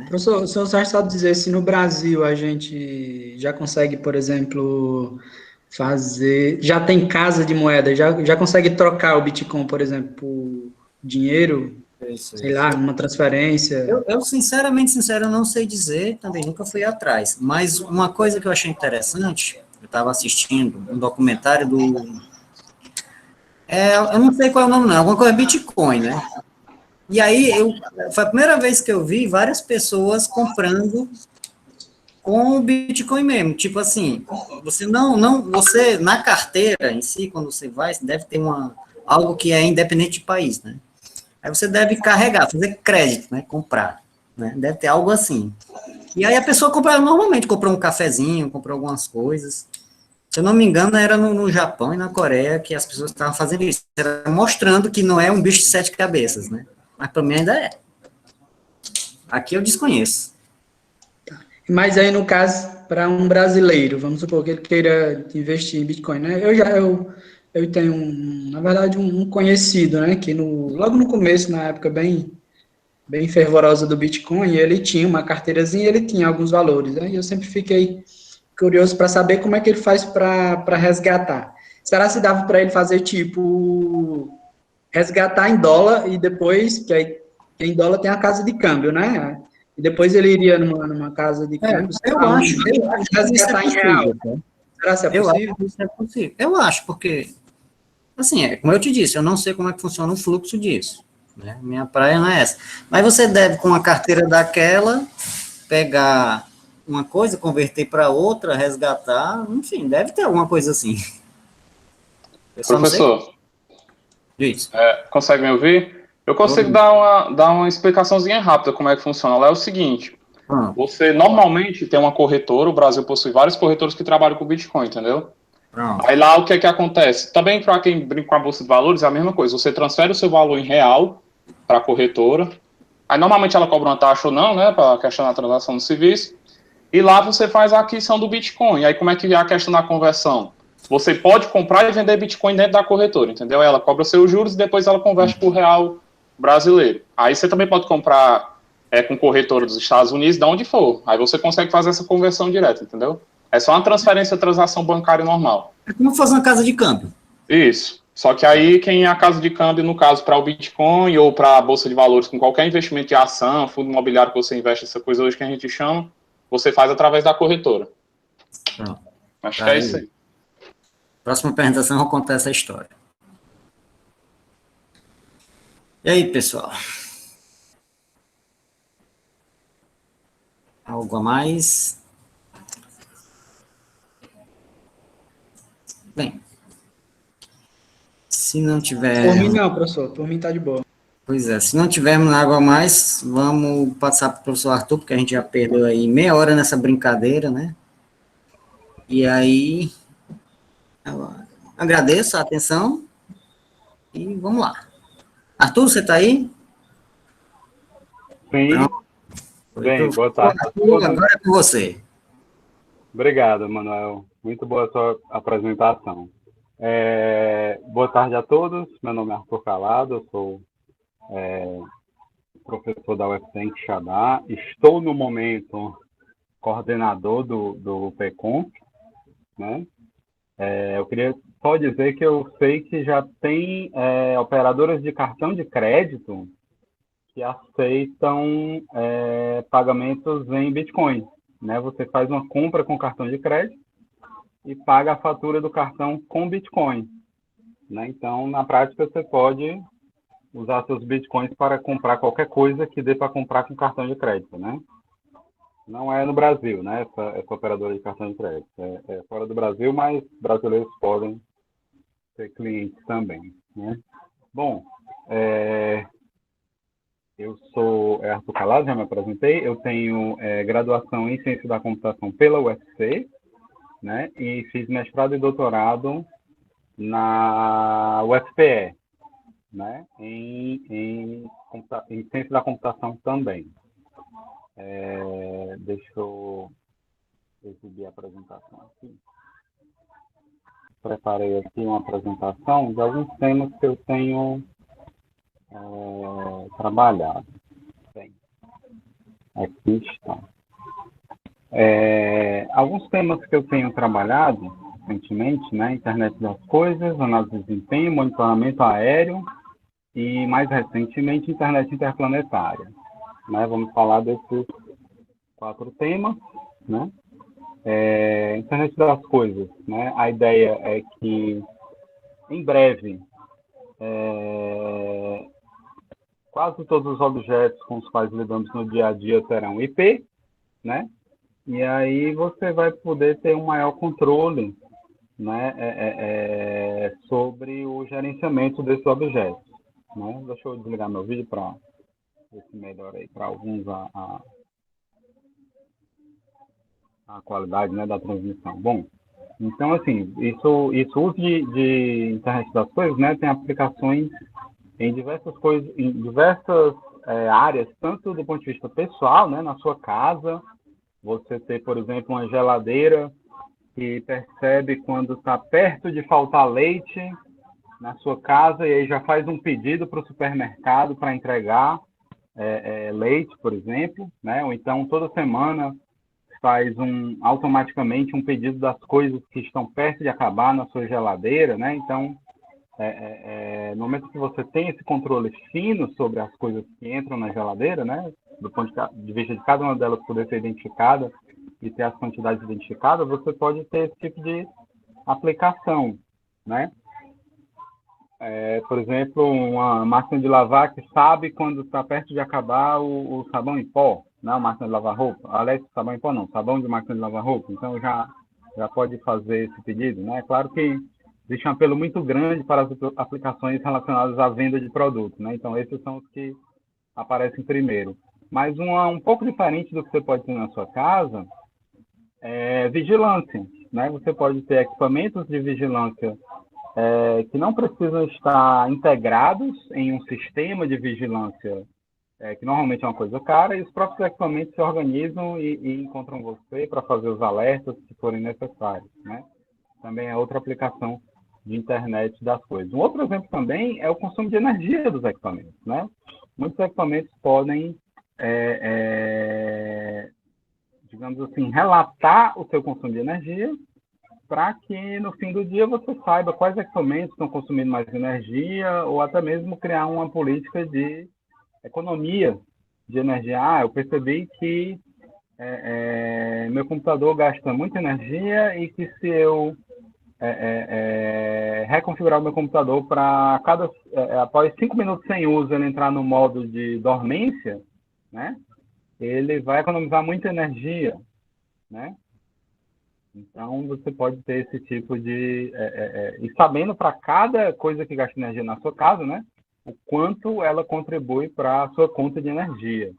S6: Professor, o senhor já sabe dizer se no Brasil a gente já consegue, por exemplo, fazer. Já tem casa de moeda, já consegue trocar o Bitcoin, por exemplo, por dinheiro,
S2: Isso,
S6: sei
S2: isso.
S6: lá, uma transferência.
S2: Eu sinceramente, sincero, eu não sei dizer, também nunca fui atrás. Mas uma coisa que eu achei interessante, eu estava assistindo um documentário do. Eu não sei qual é o nome, não, alguma coisa Bitcoin, né? E aí, foi a primeira vez que eu vi várias pessoas comprando com o Bitcoin mesmo. Tipo assim, você, na carteira em si, quando você vai, você deve ter algo que é independente de país, né? Aí você deve carregar, fazer crédito, né? Comprar, né? Deve ter algo assim. E aí a pessoa compra, normalmente comprou um cafezinho, comprou algumas coisas. Se eu não me engano, era no Japão e na Coreia que as pessoas estavam fazendo isso. Era mostrando que não é um bicho de sete cabeças, né? Mas para mim ainda é. Aqui eu desconheço.
S6: Mas aí, no caso, para um brasileiro, vamos supor que ele queira investir em Bitcoin, né? Eu tenho, na verdade, um conhecido, né? Que logo no começo, na época bem fervorosa do Bitcoin, ele tinha uma carteirazinha e ele tinha alguns valores, né? E eu sempre fiquei curioso para saber como é que ele faz para resgatar. Será se dava para ele fazer, tipo, resgatar em dólar e depois, que aí em dólar tem a casa de câmbio, né? E depois ele iria numa casa de câmbio, sei
S2: Eu
S6: lá, um
S2: acho, eu
S6: banco,
S2: acho
S6: e
S2: que isso é
S6: resgatar em real.
S2: possível, tá?
S6: Será se é
S2: Eu acho
S6: possível?
S2: que isso é possível. Eu acho, porque, assim, como eu te disse, eu não sei como é que funciona o fluxo disso, né? Minha praia não é essa. Mas você deve, com uma carteira daquela, pegar uma coisa, converter para outra, resgatar, enfim, deve ter alguma coisa assim. Eu só não sei como
S7: Professor,
S2: disso.
S7: consegue me ouvir? Eu consigo
S2: Todo
S7: dar uma explicaçãozinha rápida como é que funciona. Lá é o seguinte:
S2: Pronto,
S7: você normalmente tem uma corretora, o Brasil possui vários corretores que trabalham com Bitcoin, entendeu?
S2: pronto.
S7: Aí lá o que é que acontece? Também para quem brinca com a bolsa de valores é a mesma coisa. Você transfere o seu valor em real para a corretora. Aí normalmente ela cobra uma taxa ou não, né, para questionar a transação do serviço. E lá você faz a aquisição do Bitcoin. Aí como é que é a questão da conversão? Você pode comprar e vender Bitcoin dentro da corretora, entendeu? Ela cobra seus juros e depois ela converte para o real brasileiro. Aí você também pode comprar com corretora dos Estados Unidos, de onde for. Aí você consegue fazer essa conversão direta, entendeu? É só uma transferência, transação bancária normal.
S2: É como fazer uma casa de câmbio.
S7: Isso. Só que aí quem é a casa de câmbio, no caso, para o Bitcoin ou para a Bolsa de Valores, com qualquer investimento de ação, fundo imobiliário que você investe, essa coisa hoje que a gente chama, você faz através da corretora.
S2: Pronto.
S7: Acho que
S2: Tá
S7: é
S2: aí.
S7: isso aí.
S2: Próxima apresentação eu vou contar essa história. E aí, pessoal? Algo a mais? Se não tiver...
S6: Por mim não, professor. Por mim tá de boa.
S2: Pois é, se não tivermos água a mais, vamos passar para o professor Arthur, porque a gente já perdeu aí meia hora nessa brincadeira, né? E aí, eu agradeço a atenção e vamos lá. Arthur, você está aí?
S8: Sim.
S2: Pronto.
S8: Bem, boa tarde.
S2: Arthur, agora é com você.
S8: Obrigado, Manuel. Muito boa a sua apresentação. Boa tarde a todos. Meu nome é Arthur Calado, eu sou professor da UFC em Quixadá. Estou, no momento, coordenador do PECOM, né? Eu queria só dizer que eu sei que já tem operadoras de cartão de crédito que aceitam pagamentos em Bitcoin, né? Você faz uma compra com cartão de crédito e paga a fatura do cartão com Bitcoin, né? Então, na prática, você pode usar seus Bitcoins para comprar qualquer coisa que dê para comprar com cartão de crédito, né? Não é no Brasil, né? Essa operadora de cartão de crédito. É fora do Brasil, mas brasileiros podem ser clientes também, né? Bom, eu sou Arthur Calado, já me apresentei. Eu tenho graduação em Ciência da Computação pela UFC, né? E fiz mestrado e doutorado na UFPE, né? Em Ciência da Computação também. Deixa eu exibir a apresentação aqui. Preparei aqui uma apresentação de alguns temas que eu tenho trabalhado. Bem, aqui está. Alguns temas que eu tenho trabalhado recentemente, né? Internet das coisas, análise de desempenho, monitoramento aéreo e, mais recentemente, internet interplanetária. Né? Vamos falar desses 4 temas, né? Internet das coisas, né? A ideia é que, em breve, quase todos os objetos com os quais lidamos no dia a dia terão IP, né? E aí você vai poder ter um maior controle, né? Sobre o gerenciamento desses objetos, né? Deixa eu desligar meu vídeo para ver se melhora aí para alguns a qualidade, né, da transmissão. Bom, então, assim, isso uso de internet das coisas, né, tem aplicações em diversas coisas, em diversas áreas, tanto do ponto de vista pessoal, né, na sua casa, você ter, por exemplo, uma geladeira que percebe quando está perto de faltar leite na sua casa e aí já faz um pedido para o supermercado para entregar leite, por exemplo, né, ou então toda semana faz automaticamente um pedido das coisas que estão perto de acabar na sua geladeira, né? Então, no momento que você tem esse controle fino sobre as coisas que entram na geladeira, né? Do ponto de vista de cada uma delas poder ser identificada e ter as quantidades identificadas, você pode ter esse tipo de aplicação, né? Por exemplo, uma máquina de lavar que sabe quando está perto de acabar o sabão em pó, não, máquina de lavar roupa. Aliás, sabão em pó não, sabão de máquina de lavar roupa. Então, já pode fazer esse pedido, né? Claro que existe um apelo muito grande para as aplicações relacionadas à venda de produtos, né? Então, esses são os que aparecem primeiro. Mas um pouco diferente do que você pode ter na sua casa é vigilância, né? Você pode ter equipamentos de vigilância que não precisam estar integrados em um sistema de vigilância que normalmente é uma coisa cara, e os próprios equipamentos se organizam e encontram você para fazer os alertas que forem necessários, né? Também é outra aplicação de internet das coisas. Um outro exemplo também é o consumo de energia dos equipamentos, né? Muitos equipamentos podem, digamos assim, relatar o seu consumo de energia para que no fim do dia você saiba quais equipamentos estão consumindo mais energia ou até mesmo criar uma política de economia de energia. Eu percebi que meu computador gasta muita energia e que se eu reconfigurar o meu computador para após 5 minutos sem uso ele entrar no modo de dormência, né, ele vai economizar muita energia, né? Então, você pode ter esse tipo de... e sabendo para cada coisa que gasta energia na sua casa, né? O quanto ela contribui para a sua conta de energia.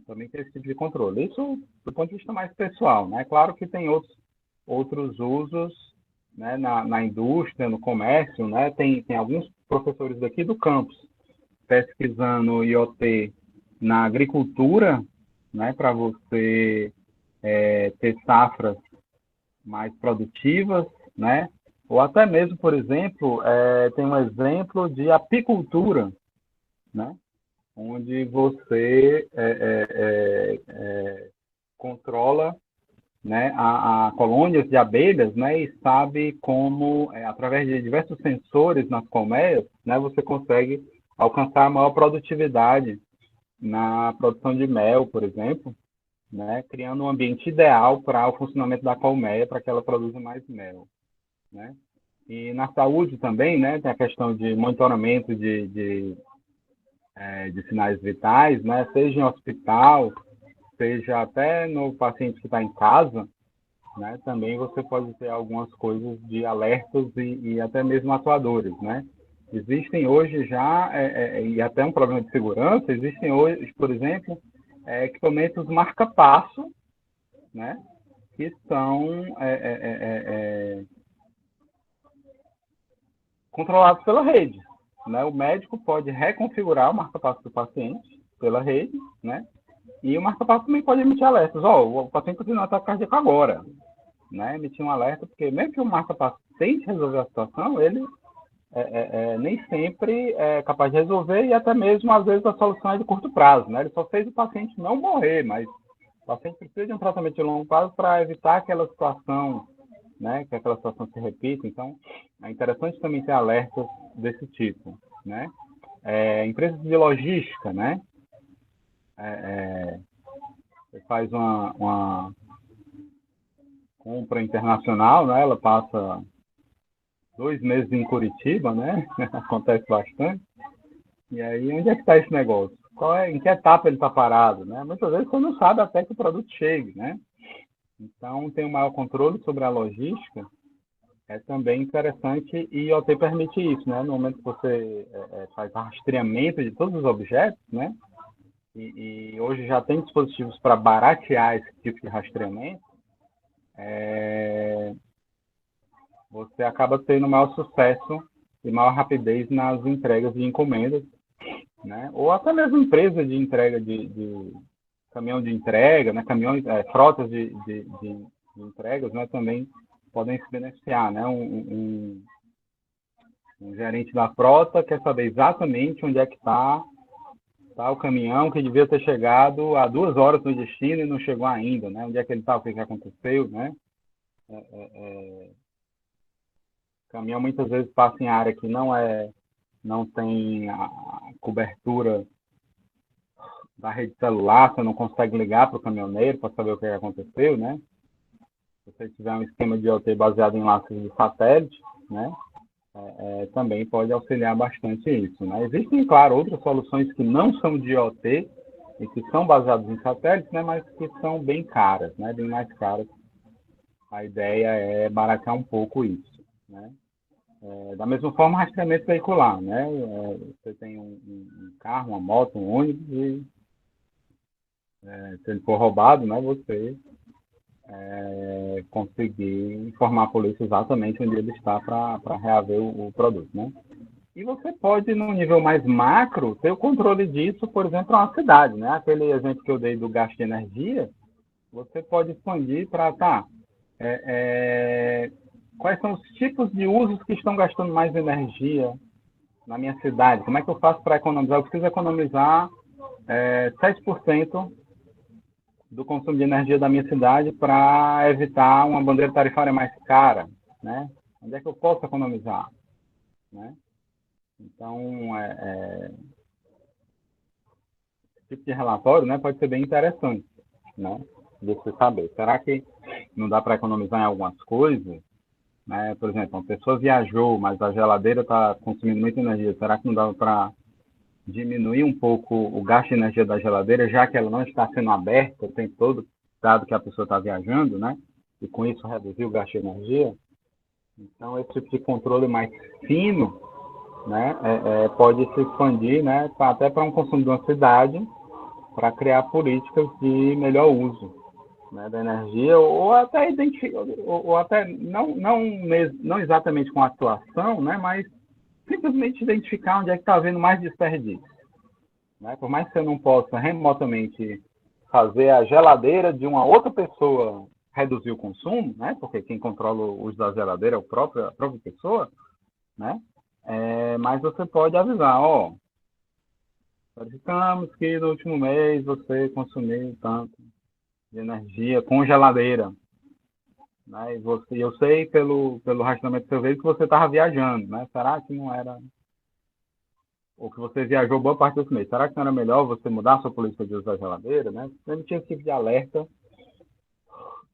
S8: Também tem esse tipo de controle. Isso do ponto de vista mais pessoal, né? Claro que tem outros usos, né? Na indústria, no comércio, né? Tem alguns professores daqui do campus pesquisando IoT na agricultura, né? Para você ter safras mais produtivas, né? Ou até mesmo, por exemplo, tem um exemplo de apicultura, né? Onde você controla, né, a colônias de abelhas, né, e sabe como, através de diversos sensores nas colmeias, né, você consegue alcançar maior produtividade na produção de mel, por exemplo, né, criando um ambiente ideal para o funcionamento da colmeia, para que ela produza mais mel, né? E na saúde também, né, tem a questão de monitoramento de sinais vitais, né, seja em hospital, seja até no paciente que está em casa, né, também você pode ter algumas coisas de alertas e até mesmo atuadores, né? Existem hoje já, e até um problema de segurança, existem hoje, por exemplo, equipamentos marca-passo, né, que são controlados pela rede, né? O médico pode reconfigurar o marca-passo do paciente pela rede, né? E o marca-passo também pode emitir alertas. O paciente está tendo um ataque cardíaco agora, né? Emitir um alerta, porque mesmo que o marca-passo tente resolver a situação, ele nem sempre é capaz de resolver e até mesmo, às vezes, a solução é de curto prazo, né? Ele só fez o paciente não morrer, mas o paciente precisa de um tratamento de longo prazo para evitar aquela situação, né? Que aquela situação se repita. Então, é interessante também ter alertas desse tipo, né? Empresas de logística, né? Você faz uma compra internacional, né? Ela passa 2 meses em Curitiba, né? Acontece bastante. E aí, onde é que está esse negócio? Em que etapa ele está parado, né? Muitas vezes você não sabe até que o produto chegue, né? Então, tem um maior controle sobre a logística, é também interessante, e o IoT permite isso, né? No momento que você faz rastreamento de todos os objetos, né? E hoje já tem dispositivos para baratear esse tipo de rastreamento, você acaba tendo maior sucesso e maior rapidez nas entregas de encomendas, né? Ou até mesmo empresa de entrega de caminhão de entrega, né? Caminhões, frotas de entregas, né? Também podem se beneficiar, né? Um gerente da frota quer saber exatamente onde é que está o caminhão que devia ter chegado há 2 horas no destino e não chegou ainda, né? Onde é que ele está, o que aconteceu, né? O caminhão muitas vezes passa em área que não tem a cobertura da rede celular, você não consegue ligar para o caminhoneiro para saber o que aconteceu, né? Se você tiver um esquema de IoT baseado em laços de satélite, né? Também pode auxiliar bastante isso, né? Existem, claro, outras soluções que não são de IoT e que são baseadas em satélites, né? Mas que são bem caras, né? Bem mais caras. A ideia é baratear um pouco isso, né? Da mesma forma, rastreamento veicular, né? Você tem um carro, uma moto, um ônibus e se ele for roubado, né? Você conseguir informar a polícia exatamente onde ele está para reaver o produto, né? E você pode, num nível mais macro, ter o controle disso, por exemplo, para uma cidade, né? Aquele exemplo que eu dei do gasto de energia, você pode expandir para, quais são os tipos de usos que estão gastando mais energia na minha cidade? Como é que eu faço para economizar? Eu preciso economizar 7% do consumo de energia da minha cidade para evitar uma bandeira tarifária mais cara, né? Onde é que eu posso economizar, né? Então, esse tipo de relatório, né, pode ser bem interessante, né? De você saber. Será que não dá para economizar em algumas coisas? Né? Por exemplo, uma pessoa viajou, mas a geladeira está consumindo muita energia. Será que não dá para diminuir um pouco o gasto de energia da geladeira, já que ela não está sendo aberta o tempo todo, dado que a pessoa está viajando, né? e com isso reduzir o gasto de energia. Então, esse tipo de controle mais fino, né, pode se expandir, né, até para um consumo de uma cidade, para criar políticas de melhor uso, né, da energia, ou até identificar, ou até não exatamente com atuação, né, mas simplesmente identificar onde é que está havendo mais desperdício. Né? Por mais que você não possa remotamente fazer a geladeira de uma outra pessoa reduzir o consumo, né? Porque quem controla o uso da geladeira é a própria pessoa, né? Mas você pode avisar, ó, verificamos que no último mês você consumiu tanto de energia com geladeira, né? E eu sei pelo rastreamento do seu veículo que você estava viajando, né? Será que não era... ou que você viajou boa parte desse mês, será que não era melhor você mudar a sua política de uso da geladeira, né? Sempre tinha esse tipo de alerta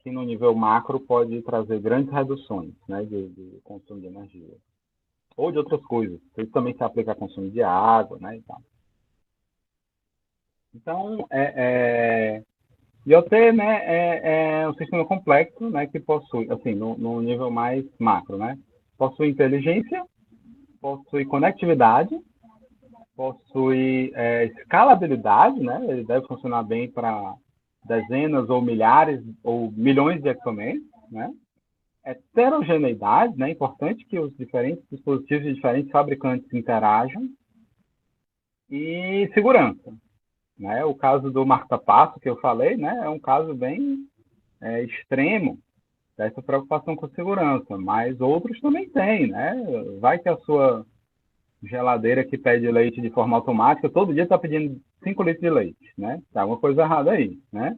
S8: que no nível macro pode trazer grandes reduções, né, de consumo de energia. Ou de outras coisas. Isso também se aplica a consumo de água, né, e tal. Então, IoT, né, é um sistema complexo, né, que possui, assim, no nível mais macro, né, possui inteligência, possui conectividade, possui escalabilidade, né, ele deve funcionar bem para dezenas ou milhares ou milhões de equipamentos, né, heterogeneidade, né, é importante que os diferentes dispositivos de diferentes fabricantes interajam, e segurança. Né? O caso do marca-passo que eu falei, né, é um caso bem extremo dessa preocupação com segurança, mas outros também têm, né? Vai que a sua geladeira que pede leite de forma automática, todo dia está pedindo 5 litros de leite, né? Tá alguma coisa errada aí, né?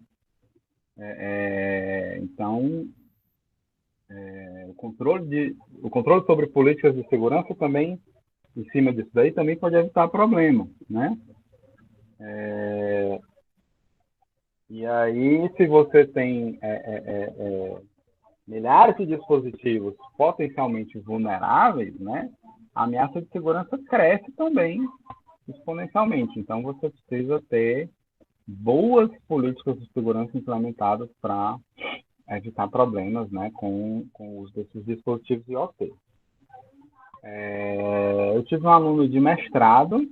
S8: Então, o controle sobre políticas de segurança também, em cima disso daí, também pode evitar problema, né? E aí, se você tem milhares de dispositivos potencialmente vulneráveis, né, a ameaça de segurança cresce também exponencialmente. Então, você precisa ter boas políticas de segurança implementadas para evitar problemas, né, com o uso desses dispositivos IoT. Eu tive um aluno de mestrado,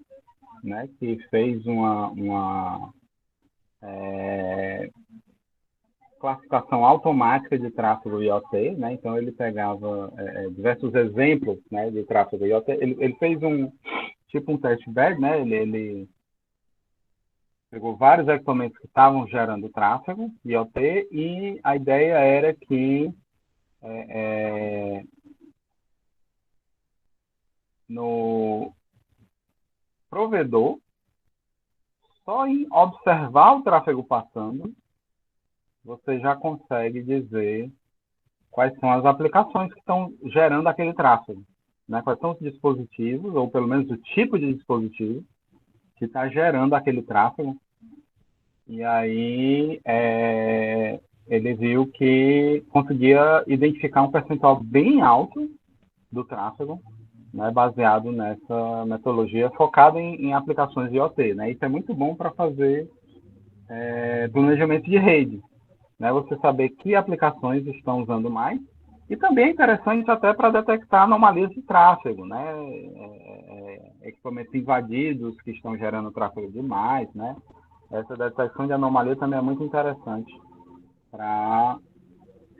S8: né, que fez uma classificação automática de tráfego IoT, né? Então ele pegava diversos exemplos, né, de tráfego IoT. Ele fez um test bed, né? Ele pegou vários equipamentos que estavam gerando tráfego IoT e a ideia era que no provedor, só em observar o tráfego passando, você já consegue dizer quais são as aplicações que estão gerando aquele tráfego, né? Quais são os dispositivos, ou pelo menos o tipo de dispositivo que está gerando aquele tráfego. E aí ele viu que conseguia identificar um percentual bem alto do tráfego, né, baseado nessa metodologia focada em aplicações IoT. Né? Isso é muito bom para fazer planejamento de rede, né? Você saber que aplicações estão usando mais, e também é interessante até para detectar anomalias de tráfego, né? Equipamentos invadidos que estão gerando tráfego demais, né? Essa detecção de anomalia também é muito interessante para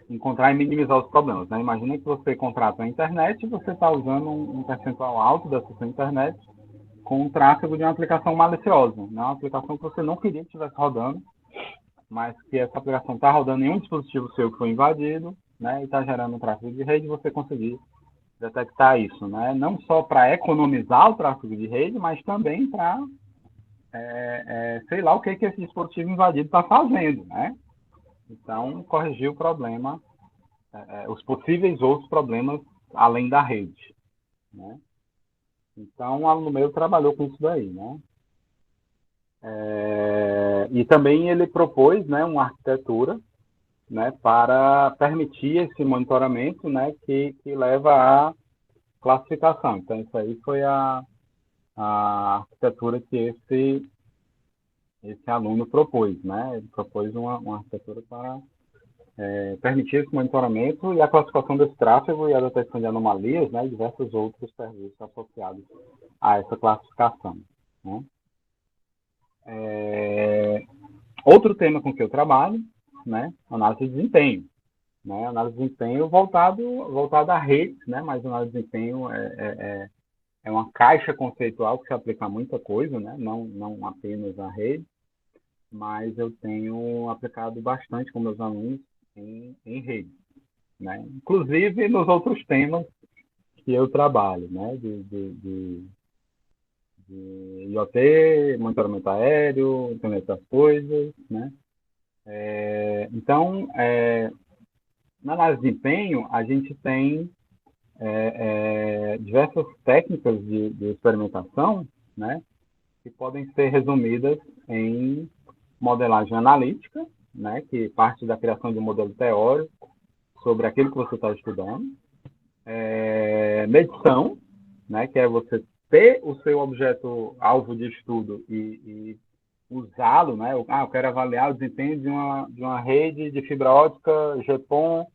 S8: encontrar e minimizar os problemas, né? Imagina que você contrata a internet e você está usando um percentual alto dessa sua internet com o tráfego de uma aplicação maliciosa, né? Uma aplicação que você não queria que estivesse rodando, mas que essa aplicação está rodando em um dispositivo seu que foi invadido, né, e está gerando um tráfego de rede, você conseguir detectar isso, né, não só para economizar o tráfego de rede, mas também para, sei lá o que esse dispositivo invadido está fazendo, né. Então, corrigir o problema, os possíveis outros problemas além da rede, né. Então, um aluno meu trabalhou com isso daí, né. E também ele propôs, né, uma arquitetura, né, para permitir esse monitoramento, né, que leva à classificação. Então, isso aí foi a arquitetura que esse aluno propôs. Né? Ele propôs uma arquitetura para permitir esse monitoramento e a classificação desse tráfego e a detecção de anomalias, né, e diversos outros serviços associados a essa classificação, né. Outro tema com que eu trabalho, né, análise de desempenho, né, análise de desempenho voltado a redes, né, mas análise de desempenho é uma caixa conceitual que se aplica a muita coisa, né, não apenas a rede, mas eu tenho aplicado bastante com meus alunos em rede, né, inclusive nos outros temas que eu trabalho, né, de IoT, monitoramento aéreo, internet das coisas, né. Então, na análise de desempenho, a gente tem diversas técnicas de experimentação, né, que podem ser resumidas em modelagem analítica, né, que parte da criação de um modelo teórico sobre aquilo que você está estudando, medição, né, que é você ter o seu objeto alvo de estudo e usá-lo, né, eu quero avaliar o desempenho de uma rede de fibra ótica GPON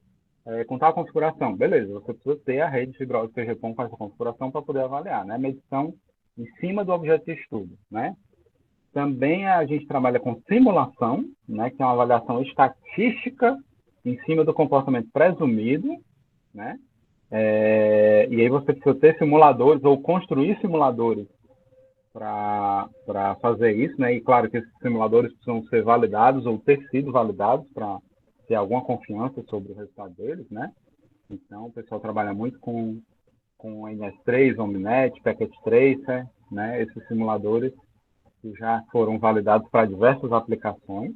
S8: com tal configuração. Beleza, você precisa ter a rede de fibra ótica GPON com essa configuração para poder avaliar, né, medição em cima do objeto de estudo, né. Também a gente trabalha com simulação, né, que é uma avaliação estatística em cima do comportamento presumido, né. E aí você precisa ter simuladores ou construir simuladores para fazer isso, né? E claro que esses simuladores precisam ser validados ou ter sido validados para ter alguma confiança sobre o resultado deles, né? Então o pessoal trabalha muito com NS3, Omnet, Packet Tracer, né? Esses simuladores que já foram validados para diversas aplicações.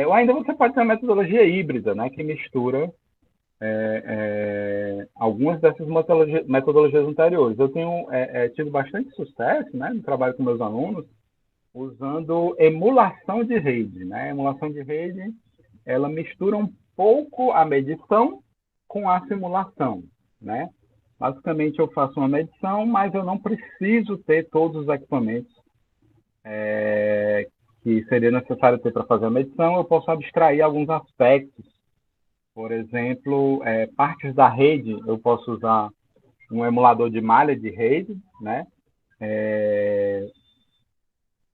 S8: Ou ainda você pode ter uma metodologia híbrida, né? Que mistura algumas dessas metodologias anteriores. Eu tenho tido bastante sucesso, né, no trabalho com meus alunos, usando emulação de rede, né? Emulação de rede, ela mistura um pouco a medição com a simulação, né? Basicamente, eu faço uma medição, mas eu não preciso ter todos os equipamentos que seria necessário ter para fazer a medição. Eu posso abstrair alguns aspectos. Por exemplo, partes da rede, eu posso usar um emulador de malha de rede, né?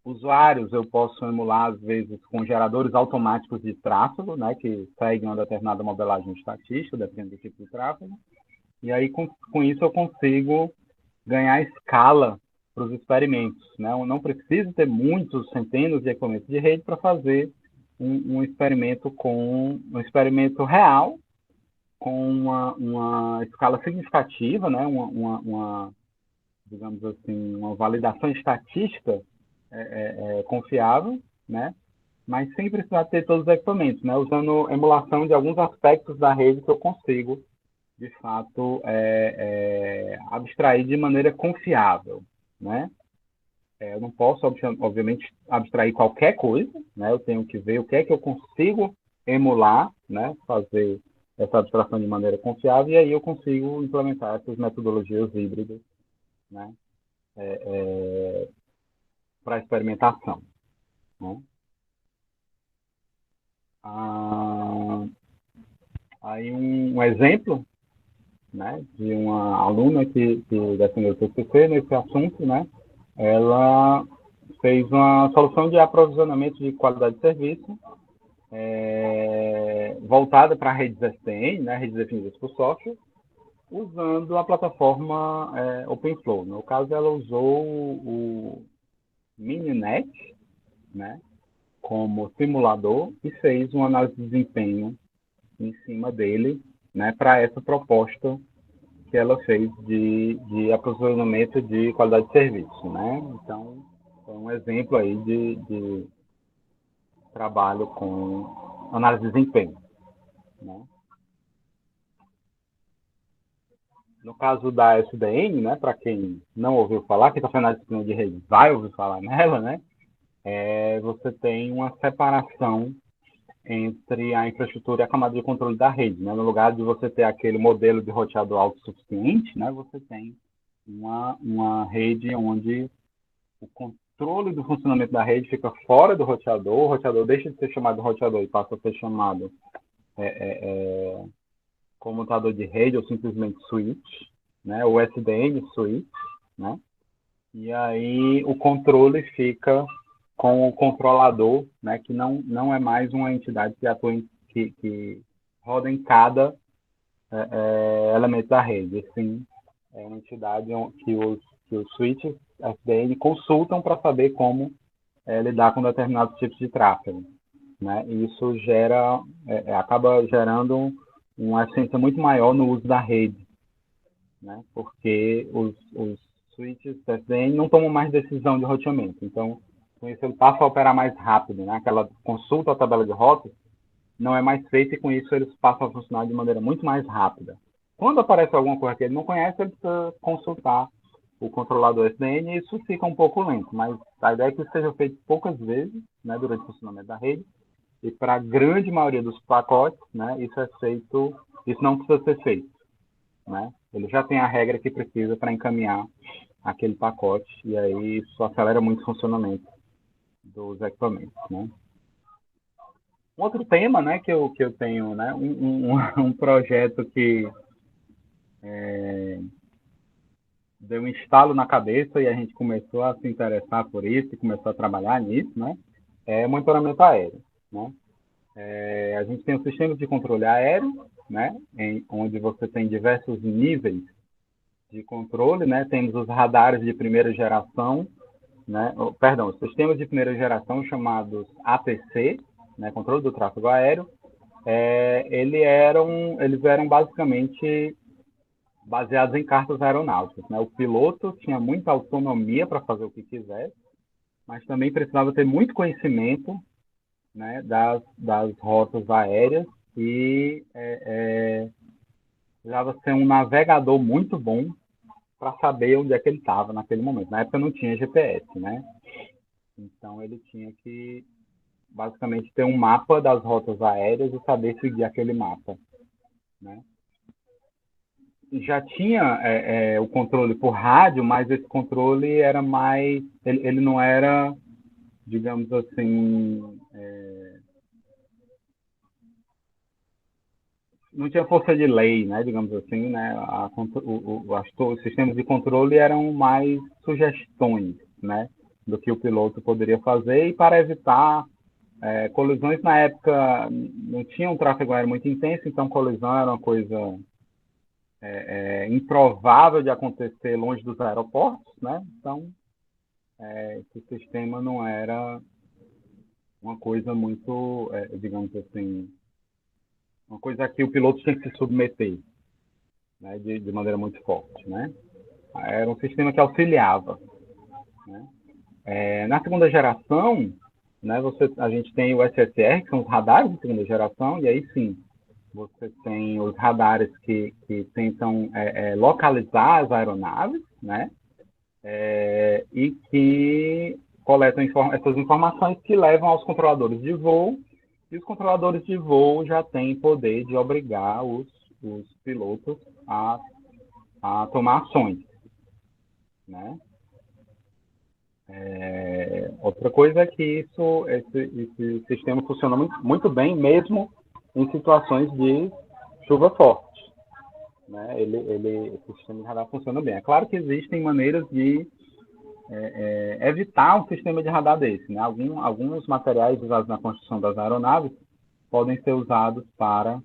S8: Usuários, eu posso emular, às vezes, com geradores automáticos de tráfego, né? Que seguem uma determinada modelagem estatística, dependendo do tipo de tráfego. E aí, com isso, eu consigo ganhar escala para os experimentos, né? Eu não preciso ter muitos, centenas de equipamentos de rede para fazer um experimento real, com uma escala significativa, né? Digamos assim, uma validação estatística confiável, né? Mas sem precisar ter todos os equipamentos, né? Usando emulação de alguns aspectos da rede que eu consigo, de fato, abstrair de maneira confiável, né? Eu não posso, obviamente, abstrair qualquer coisa, né? Eu tenho que ver o que é que eu consigo emular, né? Fazer essa abstração de maneira confiável, e aí eu consigo implementar essas metodologias híbridas, né? Para experimentação, né? Aí um exemplo, né, de uma aluna que defendeu o TCC nesse assunto, né? Ela fez uma solução de aprovisionamento de qualidade de serviço voltada para redes SDN, né, redes definidas por software, usando a plataforma OpenFlow. No caso, ela usou o Mininet, né, como simulador e fez uma análise de desempenho em cima dele, né, para essa proposta que ela fez de aprovisionamento de qualidade de serviço, né? Então, é um exemplo aí de trabalho com análise de desempenho, né? No caso da SDN, né, para quem não ouviu falar, quem está fazendo a disciplina de rede vai ouvir falar nela, né? Você tem uma separação entre a infraestrutura e a camada de controle da rede, né? No lugar de você ter aquele modelo de roteador autossuficiente, né, você tem uma rede onde o controle do funcionamento da rede fica fora do roteador, o roteador deixa de ser chamado roteador e passa a ser chamado comutador de rede ou simplesmente switch, né? O SDN switch, né? E aí o controle fica com o controlador, né? Que não é mais uma entidade que atua que roda em cada elemento da rede. Assim, é uma entidade que os switches SDN consultam para saber como lidar com determinados tipos de tráfego, né? E isso acaba gerando uma eficiência muito maior no uso da rede, né? Porque os switches SDN não tomam mais decisão de roteamento. Então, com isso ele passa a operar mais rápido, né? Aquela consulta à tabela de rotas não é mais feita e com isso eles passam a funcionar de maneira muito mais rápida. Quando aparece alguma coisa que ele não conhece, ele precisa consultar o controlador SDN e isso fica um pouco lento, mas a ideia é que isso seja feito poucas vezes, né, durante o funcionamento da rede, e para a grande maioria dos pacotes, né, isso não precisa ser feito, né? Ele já tem a regra que precisa para encaminhar aquele pacote e aí isso acelera muito o funcionamento dos equipamentos, né? Um outro tema, né, que eu tenho, né, um projeto que deu um estalo na cabeça e a gente começou a se interessar por isso e começou a trabalhar nisso, né? É monitoramento aéreo, né? A gente tem um sistema de controle aéreo, né? Onde você tem diversos níveis de controle, né? Temos os radares de primeira geração, né? Os sistemas de primeira geração chamados ATC, né? Controle do tráfego aéreo. Eles eram basicamente baseados em cartas aeronáuticas, né? O piloto tinha muita autonomia para fazer o que quisesse, mas também precisava ter muito conhecimento, né, das rotas aéreas e precisava ser um navegador muito bom para saber onde é que ele estava naquele momento. Na época não tinha GPS, né? Então ele tinha que basicamente ter um mapa das rotas aéreas e saber seguir aquele mapa, né? Já tinha o controle por rádio, mas esse controle era mais... Ele não era, digamos assim... não tinha força de lei, né? Digamos assim, né? Os sistemas de controle eram mais sugestões, né? Do que o piloto poderia fazer e para evitar colisões na época não tinha um tráfego aéreo muito intenso, então colisão era uma coisa improvável de acontecer longe dos aeroportos, né? Então, esse sistema não era uma coisa muito, digamos assim, uma coisa que o piloto tinha que se submeter, né? De maneira muito forte, né? Era um sistema que auxiliava, né? Na segunda geração, né? A gente tem o SSR, que são os radares de segunda geração, e aí sim, você tem os radares que tentam localizar as aeronaves, né? E que coletam essas informações que levam aos controladores de voo, e os controladores de voo já têm poder de obrigar os pilotos a tomar ações, né? Outra coisa é que esse sistema funciona muito bem, mesmo em situações de chuva forte, né? Esse sistema de radar funciona bem. É claro que existem maneiras de evitar um sistema de radar desse, né? Alguns materiais usados na construção das aeronaves podem ser usados para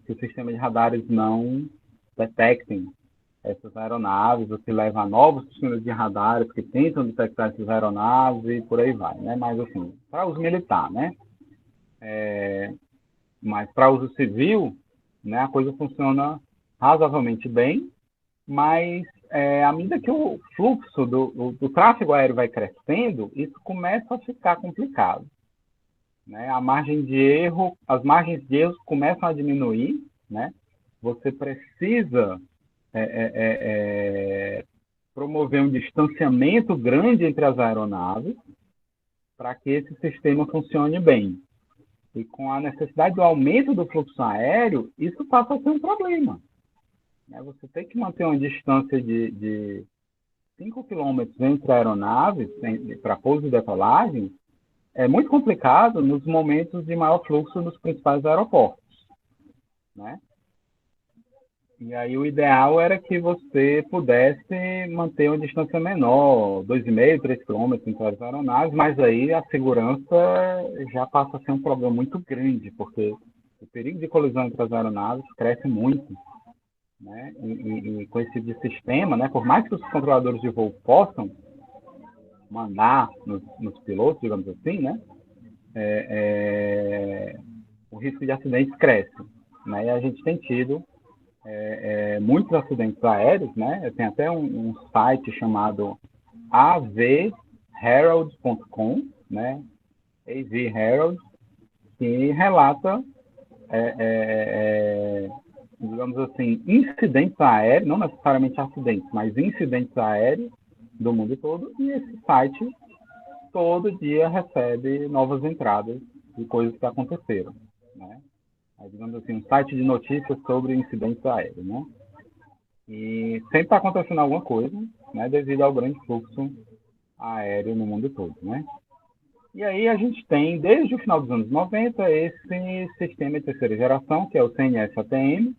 S8: que o sistema de radares não detectem essas aeronaves, o que leva a novos sistemas de radares que tentam detectar essas aeronaves e por aí vai, né? Mas, assim, para uso militar, né? Mas para uso civil, né, a coisa funciona razoavelmente bem, mas à medida que o fluxo do tráfego aéreo vai crescendo, isso começa a ficar complicado, né? As margens de erro começam a diminuir, né? Você precisa promover um distanciamento grande entre as aeronaves para que esse sistema funcione bem. E com a necessidade do aumento do fluxo aéreo, isso passa a ser um problema, né? Você tem que manter uma distância de 5 quilômetros entre aeronaves, para pouso e decolagem, é muito complicado nos momentos de maior fluxo nos principais aeroportos, né? E aí o ideal era que você pudesse manter uma distância menor, 2,5, 3 quilômetros entre as aeronaves, mas aí a segurança já passa a ser um problema muito grande, porque o perigo de colisão entre as aeronaves cresce muito, né? E com esse tipo de sistema, né, por mais que os controladores de voo possam mandar nos pilotos, digamos assim, né, o risco de acidentes cresce, né? E a gente tem tido muitos acidentes aéreos, né? Tem até um site chamado avherald.com, né? AV Herald, que relata, digamos assim, incidentes aéreos, não necessariamente acidentes, mas incidentes aéreos do mundo todo, e esse site todo dia recebe novas entradas de coisas que aconteceram, né? Digamos assim, um site de notícias sobre incidentes aéreos, né? E sempre está acontecendo alguma coisa, né, devido ao grande fluxo aéreo no mundo todo, né? E aí a gente tem, desde o final dos anos 90, esse sistema de terceira geração, que é o CNS-ATM,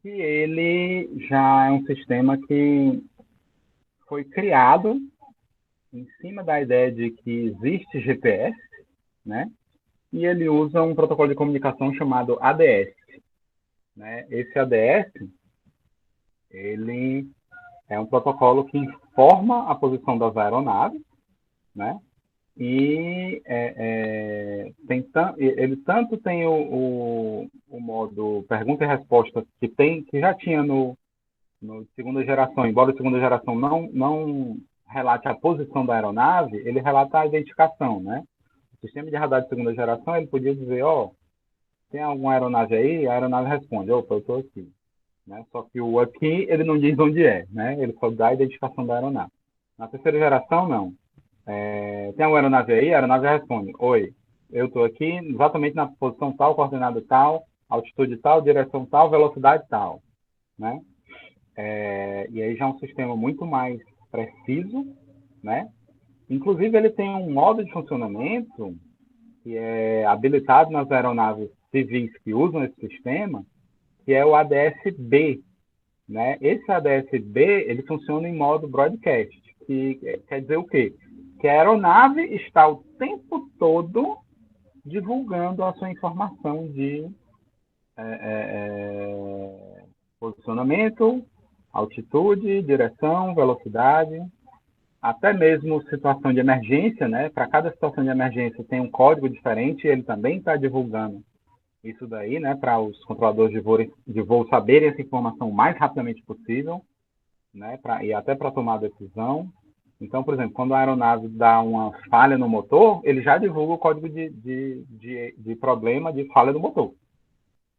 S8: que ele já é um sistema que foi criado em cima da ideia de que existe GPS, né? E ele usa um protocolo de comunicação chamado ADS, né? Esse ADS, ele é um protocolo que informa a posição das aeronaves, né? E ele tanto tem o modo pergunta e resposta que já tinha no segunda geração, embora a segunda geração não relate a posição da aeronave, ele relata a identificação, né? O sistema de radar de segunda geração, ele podia dizer, tem alguma aeronave aí? A aeronave responde, opa, eu estou aqui, né? Só que o aqui, ele não diz onde é, né? Ele só dá a identificação da aeronave. Na terceira geração, não. Tem alguma aeronave aí? A aeronave responde, oi, eu estou aqui exatamente na posição tal, coordenada tal, altitude tal, direção tal, velocidade tal, né? E aí já é um sistema muito mais preciso, né? Inclusive, ele tem um modo de funcionamento que é habilitado nas aeronaves civis que usam esse sistema, que é o ADS-B, né? Esse ADS-B, ele funciona em modo broadcast, que quer dizer o quê? Que a aeronave está o tempo todo divulgando a sua informação de posicionamento, altitude, direção, velocidade, até mesmo situação de emergência, né? Para cada situação de emergência tem um código diferente, ele também está divulgando isso daí, né? Para os controladores de voo saberem essa informação o mais rapidamente possível, né? E até para tomar a decisão. Então, por exemplo, quando a aeronave dá uma falha no motor, ele já divulga o código de problema de falha do motor,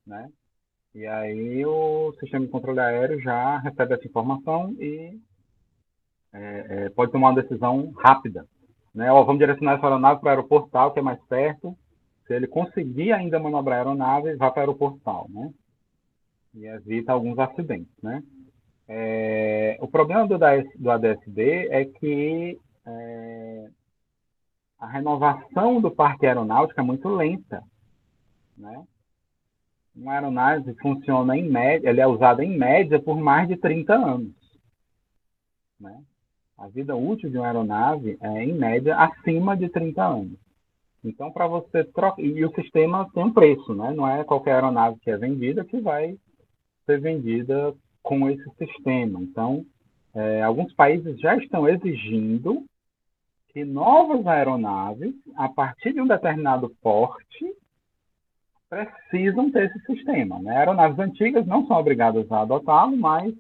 S8: né? E aí o sistema de controle aéreo já recebe essa informação e pode tomar uma decisão rápida, né? Vamos direcionar essa aeronave para o aeroporto tal, que é mais perto. Se ele conseguir ainda manobrar a aeronave, vai para o aeroporto tal, né? E evita alguns acidentes, né? O problema do ADS-B é que a renovação do parque aeronáutico é muito lenta, né? Uma aeronave funciona em média, ela é usada em média por mais de 30 anos, né? A vida útil de uma aeronave é, em média, acima de 30 anos. Então, para você trocar... E o sistema tem um preço, né? Não é qualquer aeronave que é vendida que vai ser vendida com esse sistema. Então, alguns países já estão exigindo que novas aeronaves, a partir de um determinado porte, precisam ter esse sistema, né? Aeronaves antigas não são obrigadas a adotá-lo, mas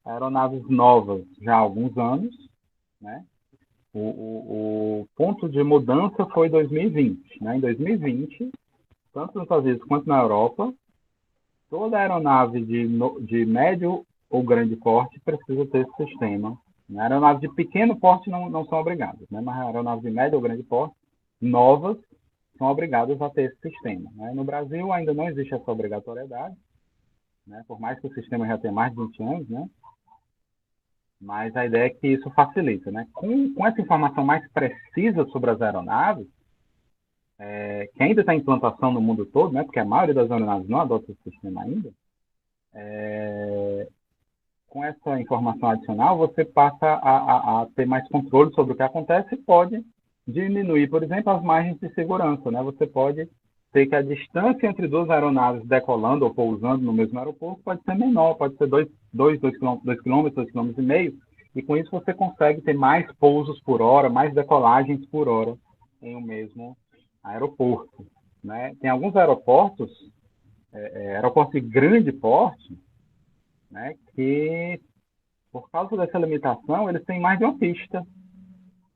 S8: aeronaves novas já há alguns anos, né? O ponto de mudança foi 2020, né? Em 2020, tanto nos Estados Unidos quanto na Europa, toda aeronave de médio ou grande porte precisa ter esse sistema. Aeronaves de pequeno porte não são obrigadas, né? Mas aeronaves de médio ou grande porte, novas, são obrigadas a ter esse sistema, né? No Brasil ainda não existe essa obrigatoriedade, né? Por mais que o sistema já tenha mais de 20 anos, né? Mas a ideia é que isso facilita, né? Com essa informação mais precisa sobre as aeronaves, que ainda está em implantação no mundo todo, né, porque a maioria das aeronaves não adota esse sistema ainda, com essa informação adicional, você passa a ter mais controle sobre o que acontece e pode diminuir, por exemplo, as margens de segurança, né? Você pode ter que a distância entre duas aeronaves decolando ou pousando no mesmo aeroporto pode ser menor, pode ser 2 km, 2,5 km, e com isso você consegue ter mais pousos por hora, mais decolagens por hora em um mesmo aeroporto, né? Tem alguns aeroportos, aeroportos de grande porte, né, que, por causa dessa limitação, eles têm mais de uma pista.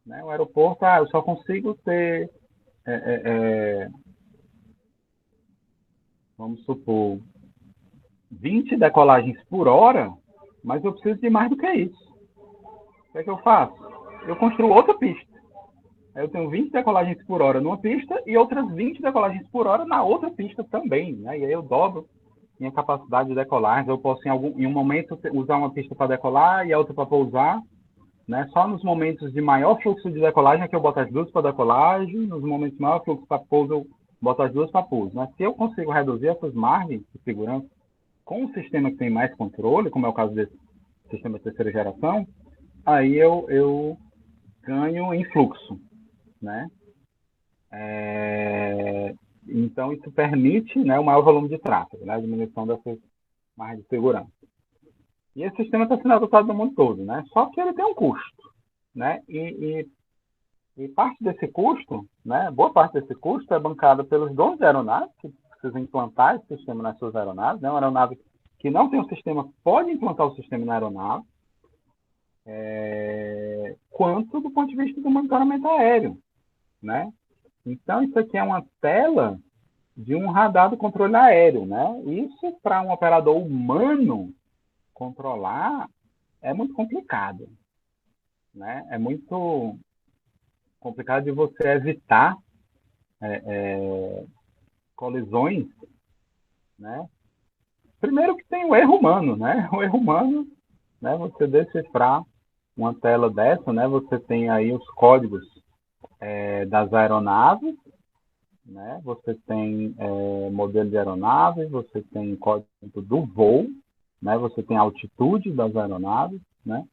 S8: Né? O aeroporto, eu só consigo ter, vamos supor, 20 decolagens por hora, mas eu preciso de mais do que isso. O que é que eu faço? Eu construo outra pista. Aí eu tenho 20 decolagens por hora numa pista e outras 20 decolagens por hora na outra pista também. Né? E aí eu dobro minha capacidade de decolagem. Eu posso, em um momento, usar uma pista para decolar e a outra para pousar. Né? Só nos momentos de maior fluxo de decolagem é que eu boto as duas para decolagem, nos momentos de maior fluxo para pouso, eu boto as duas para pouso. Né? Se eu consigo reduzir essas margens de segurança com um sistema que tem mais controle, como é o caso desse sistema de terceira geração, aí eu ganho em fluxo. Né? Então, isso permite, né, o maior volume de tráfego, né, a diminuição dessas margens de segurança. E esse sistema está sendo adotado no mundo todo, né? Só que ele tem um custo. Né? E parte desse custo, né, boa parte desse custo é bancada pelos donos de aeronaves, que precisam implantar esse sistema nas suas aeronaves. Né? Uma aeronave que não tem um sistema pode implantar o sistema na aeronave, quanto do ponto de vista do monitoramento aéreo. Né? Então, isso aqui é uma tela de um radar do controle aéreo. Né? Isso, para um operador humano controlar, é muito complicado. Né? É muito complicado de você evitar colisões. Né? Primeiro que tem o erro humano. Né? O erro humano, né? Você decifrar uma tela dessa, né? Você tem aí os códigos das aeronaves, né? Você tem modelo de aeronave, você tem código do voo, né? Você tem a altitude das aeronaves, né?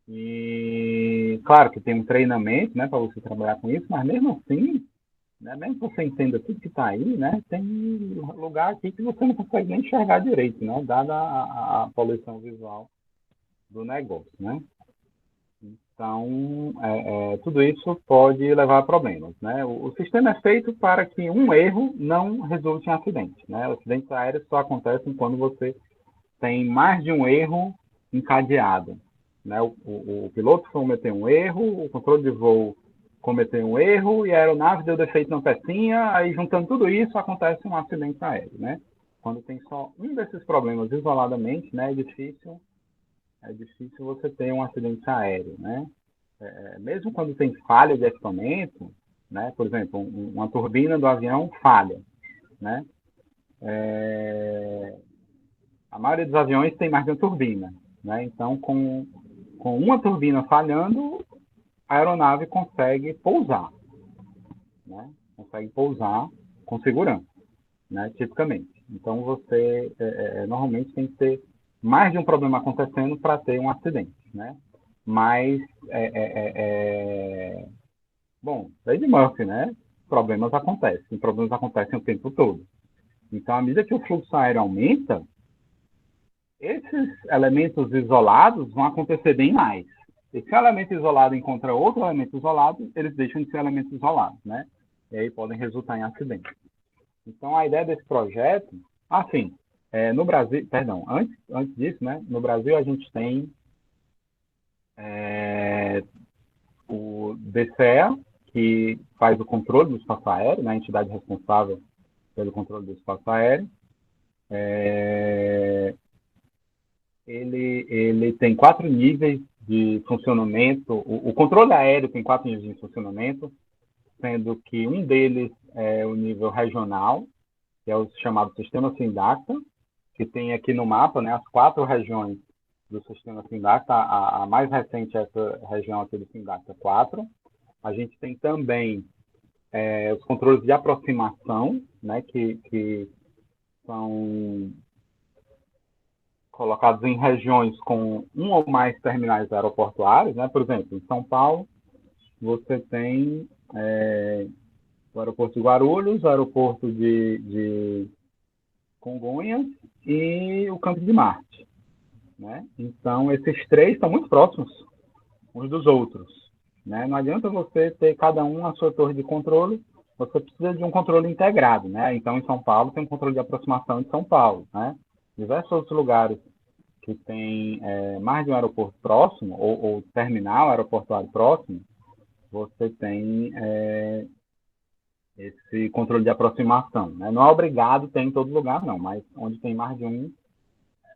S8: E claro que tem um treinamento, né, para você trabalhar com isso, mas mesmo assim, né, mesmo que você entenda tudo que está aí, né, tem lugar aqui que você não consegue nem enxergar direito, né, dada a poluição visual do negócio, né? Então, tudo isso pode levar a problemas, né? O sistema é feito para que um erro não resulte em acidente, né? Os acidentes aéreos só acontecem quando você tem mais de um erro encadeado, né? O piloto cometeu um erro, o controle de voo cometeu um erro e a aeronave deu defeito na pecinha, aí juntando tudo isso acontece um acidente aéreo, né? Quando tem só um desses problemas isoladamente, né, é difícil você ter um acidente aéreo, né? Mesmo quando tem falha de equipamento, né? Por exemplo, uma turbina do avião falha, né? A maioria dos aviões tem mais de uma turbina, né? Então, com uma turbina falhando, a aeronave consegue pousar, né? Consegue pousar com segurança, né? Tipicamente. Então, você normalmente tem que ter mais de um problema acontecendo para ter um acidente, né? Mas, bom, lei de Murphy, né? Problemas acontecem o tempo todo. Então, à medida que o fluxo aéreo aumenta, esses elementos isolados vão acontecer bem mais. E se um elemento isolado encontra outro elemento isolado, eles deixam de ser elementos isolados, né? E aí podem resultar em acidentes. Então, a ideia desse projeto, assim, no Brasil, perdão, antes disso, né? No Brasil a gente tem o DCEA, que faz o controle do espaço aéreo, né? A entidade responsável pelo controle do espaço aéreo. Ele tem 4 níveis de funcionamento. O controle aéreo tem 4 níveis de funcionamento, sendo que um deles é o nível regional, que é o chamado Sistema Sindacta, que tem aqui no mapa, né, as 4 regiões do Sistema Sindacta. A mais recente é essa região aqui do Sindacta 4. A gente tem também os controles de aproximação, né, que são colocados em regiões com um ou mais terminais aeroportuários, né? Por exemplo, em São Paulo, você tem o aeroporto de Guarulhos, o aeroporto de Congonhas e o Campo de Marte, né? Então, esses três estão muito próximos uns dos outros, né? Não adianta você ter cada um a sua torre de controle, você precisa de um controle integrado, né? Então, em São Paulo, tem um controle de aproximação de São Paulo, né? Diversos outros lugares que tem mais de um aeroporto próximo, ou terminal aeroportuário próximo, você tem esse controle de aproximação, né? Não é obrigado ter em todo lugar, não, mas onde tem mais de um,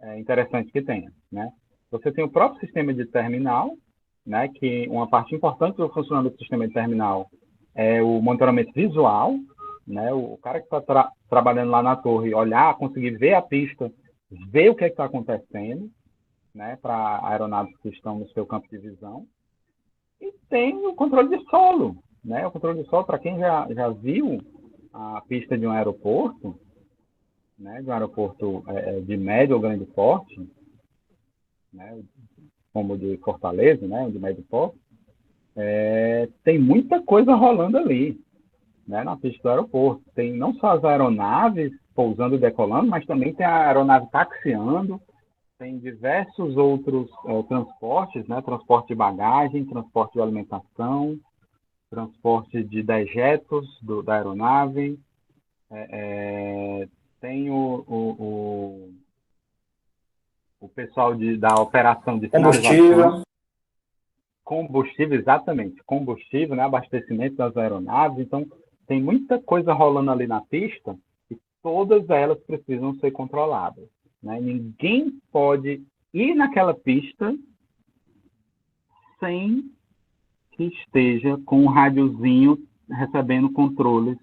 S8: é interessante que tenha, né? Você tem o próprio sistema de terminal, né? Que uma parte importante do funcionamento do sistema de terminal é o monitoramento visual, né? O cara que está trabalhando lá na torre, olhar, conseguir ver a pista, ver o que está acontecendo, né? Para aeronaves que estão no seu campo de visão. E tem o controle de solo, né? O controle de solo, para quem já viu a pista de um aeroporto, né? De um aeroporto de médio ou grande porte, né? Como o de Fortaleza, né? De médio porte, tem muita coisa rolando ali, né? Na pista do aeroporto. Tem não só as aeronaves pousando e decolando, mas também tem a aeronave taxiando, tem diversos outros transportes, né? Transporte de bagagem, transporte de alimentação, transporte de dejetos da aeronave, tem o pessoal da operação de sinalização. Combustível, exatamente. Combustível, né? Abastecimento das aeronaves. Então, tem muita coisa rolando ali na pista e todas elas precisam ser controladas, né? Ninguém pode ir naquela pista sem que esteja com um rádiozinho recebendo controles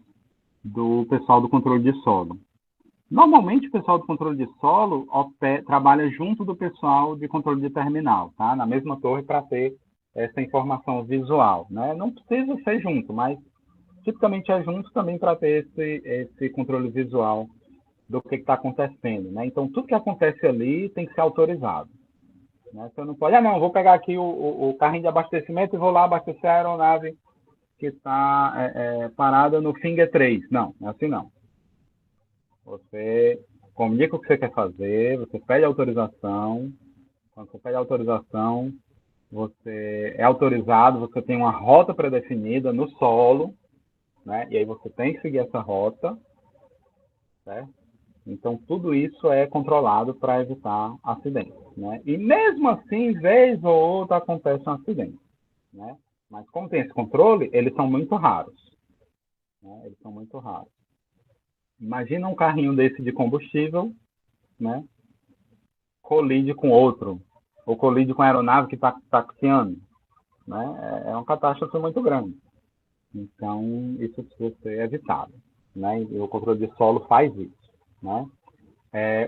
S8: do pessoal do controle de solo. Normalmente, o pessoal do controle de solo trabalha junto do pessoal de controle de terminal, tá? Na mesma torre para ter essa informação visual, né? Não precisa ser junto, mas tipicamente é junto também para ter esse controle visual do que está acontecendo, né? Então, tudo que acontece ali tem que ser autorizado, né? Você não pode, não, vou pegar aqui o carrinho de abastecimento e vou lá abastecer a aeronave que está parada no Finger 3. Não, não é assim não. Você comunica o que você quer fazer, você pede autorização. Quando você pede autorização, você é autorizado, você tem uma rota pré-definida no solo, né? E aí você tem que seguir essa rota, certo? Então, tudo isso é controlado para evitar acidentes, né? E mesmo assim, vez ou outra, acontece um acidente, né? Mas como tem esse controle, eles são muito raros, né? Eles são muito raros. Imagina um carrinho desse de combustível, né? Colide com outro, ou colide com a aeronave que está taxiando, né? É uma catástrofe muito grande. Então, isso precisa ser evitado, né? E o controle de solo faz isso, né?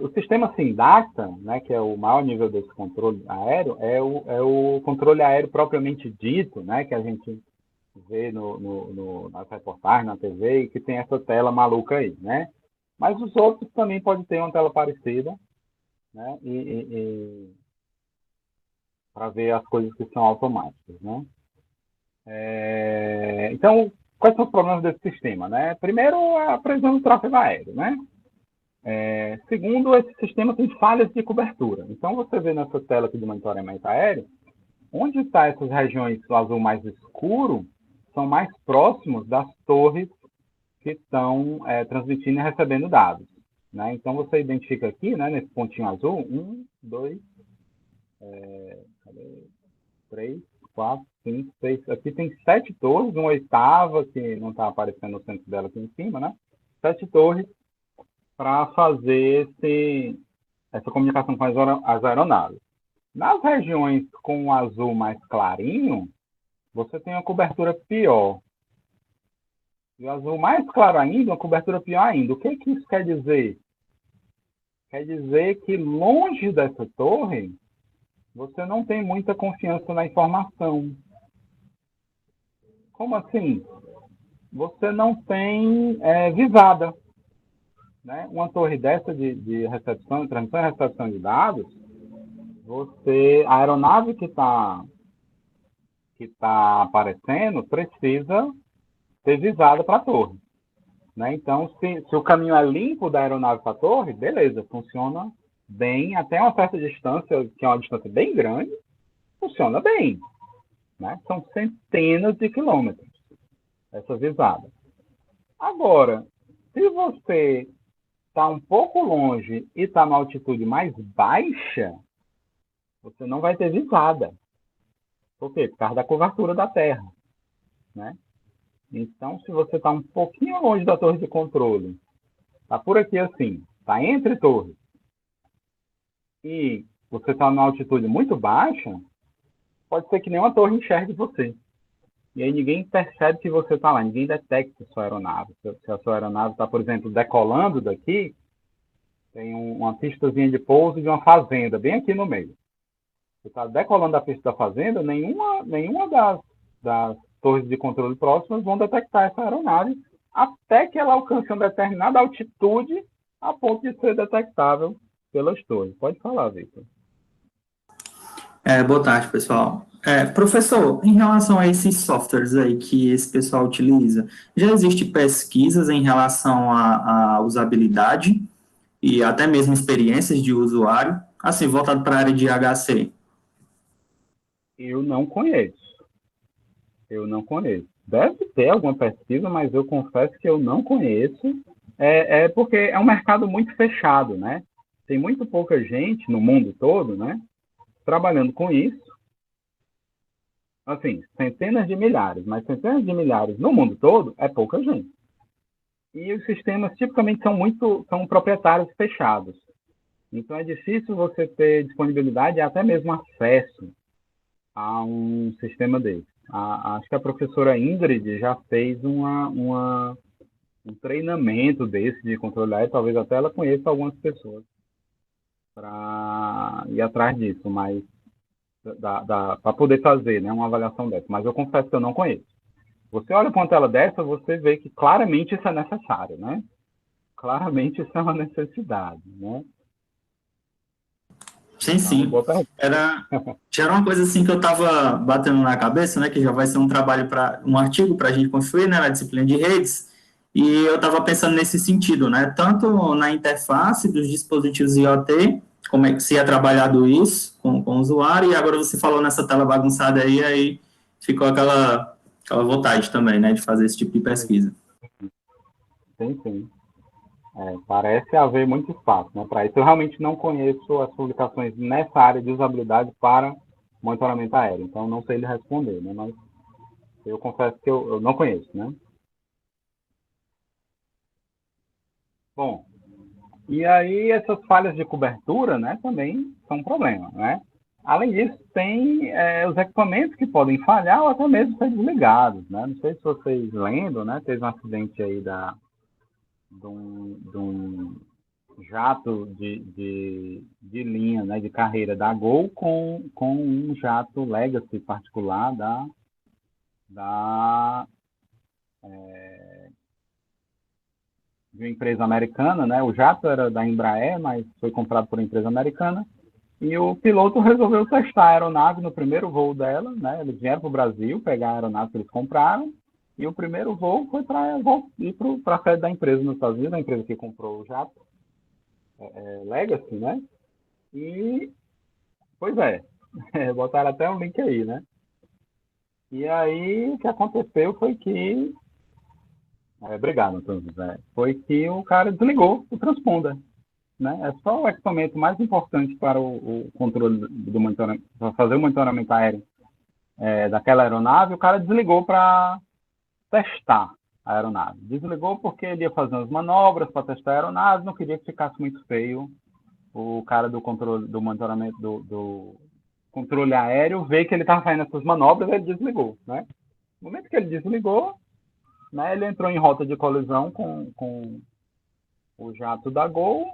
S8: O sistema SINDATA, né, que é o maior nível desse controle aéreo, é o controle aéreo propriamente dito, né, que a gente vê nas reportagens, na TV, e que tem essa tela maluca aí, né? Mas os outros também podem ter uma tela parecida, né? Para ver as coisas que são automáticas, né? Então, quais são os problemas desse sistema, né? Primeiro, a previsão do tráfego aéreo, né? Segundo, esse sistema tem falhas de cobertura. Então, você vê nessa tela aqui de monitoramento aéreo, onde estão essas regiões do azul mais escuro, são mais próximos das torres que estão transmitindo e recebendo dados, né? Então, você identifica aqui, né, nesse pontinho azul, 1, 2, 3, 4, 5, 6. Aqui tem 7 torres, uma oitava, que não está aparecendo no centro dela aqui em cima, né? 7 torres para fazer essa comunicação com as aeronaves. Nas regiões com o azul mais clarinho, você tem uma cobertura pior. E o azul mais claro ainda, uma cobertura pior ainda. O que isso quer dizer? Quer dizer que longe dessa torre, você não tem muita confiança na informação. Como assim? você não tem visada, né? Uma torre dessa de recepção, transmissão e recepção de dados, a aeronave que tá aparecendo precisa ser visada para a torre, né? Então, se o caminho é limpo da aeronave para a torre, beleza, funciona bem, até uma certa distância, que é uma distância bem grande, funciona bem, né? São centenas de quilômetros essa visada. Agora, se você está um pouco longe e está numa altitude mais baixa, você não vai ter visada. Por quê? Por causa da curvatura da Terra, né? Então, se você está um pouquinho longe da torre de controle, está por aqui assim, está entre torres, e você está numa altitude muito baixa, pode ser que nenhuma torre enxergue você. E aí ninguém percebe que você está lá, ninguém detecta a sua aeronave. Se a sua aeronave está, por exemplo, decolando daqui, tem uma pistazinha de pouso de uma fazenda, bem aqui no meio. Você está decolando da pista da fazenda, nenhuma das torres de controle próximas vão detectar essa aeronave até que ela alcance uma determinada altitude a ponto de ser detectável pelas torres. Pode falar, Victor.
S9: Boa tarde, pessoal. Professor, em relação a esses softwares aí que esse pessoal utiliza, já existe pesquisas em relação à usabilidade e até mesmo experiências de usuário, assim, voltado para a área de HC?
S8: Eu não conheço. Deve ter alguma pesquisa, mas eu confesso que eu não conheço. Porque é um mercado muito fechado, né? Tem muito pouca gente no mundo todo, né, trabalhando com isso. Assim, centenas de milhares, mas centenas de milhares no mundo todo é pouca gente. E os sistemas tipicamente são proprietários fechados. Então é difícil você ter disponibilidade e até mesmo acesso a um sistema desse. Acho que a professora Ingrid já fez um treinamento desse de controle aéreo, talvez até ela conheça algumas pessoas para ir atrás disso, mas para poder fazer, né, uma avaliação dessa. Mas eu confesso que eu não conheço. Você olha para uma tela dessa, você vê que claramente isso é necessário, né? Claramente isso é uma necessidade, né?
S9: Sim, sim. Já era uma coisa assim que eu estava batendo na cabeça, né, que já vai ser um trabalho um artigo para a gente construir, né, na disciplina de redes, e eu estava pensando nesse sentido, né, tanto na interface dos dispositivos IoT, como é que se é trabalhado isso com o usuário, e agora você falou nessa tela bagunçada aí ficou aquela vontade também, né, de fazer esse tipo de pesquisa.
S8: Sim. Parece haver muito espaço, né, para isso. Eu realmente não conheço as publicações nessa área de usabilidade para monitoramento aéreo, então não sei lhe responder, né, mas eu confesso que eu não conheço, né. Bom, e aí essas falhas de cobertura, né, também são um problema, né. Além disso, tem os equipamentos que podem falhar ou até mesmo ser desligados, né. Não sei se vocês lembram, né, teve um acidente aí de um jato de linha, né, de carreira da Gol com um jato Legacy particular de uma empresa americana, né? O jato era da Embraer, mas foi comprado por uma empresa americana. E o piloto resolveu testar a aeronave no primeiro voo dela, né? Eles vieram para o Brasil pegar a aeronave que eles compraram. E o primeiro voo foi para ir para a sede da empresa nos Estados Unidos, a empresa que comprou o jato, Legacy, né? E, pois botaram até um link aí, né? E aí, o que aconteceu foi que... obrigado, Antônio José. Foi que o cara desligou o transponder, né? É só o equipamento mais importante para o controle do monitoramento, para fazer o monitoramento aéreo daquela aeronave, o cara desligou para testar a aeronave. Desligou porque ele ia fazer umas manobras para testar a aeronave, não queria que ficasse muito feio. O cara do controle do monitoramento do controle aéreo ver que ele estava fazendo essas manobras, ele desligou, né? No momento que ele desligou, né, ele entrou em rota de colisão com o jato da Gol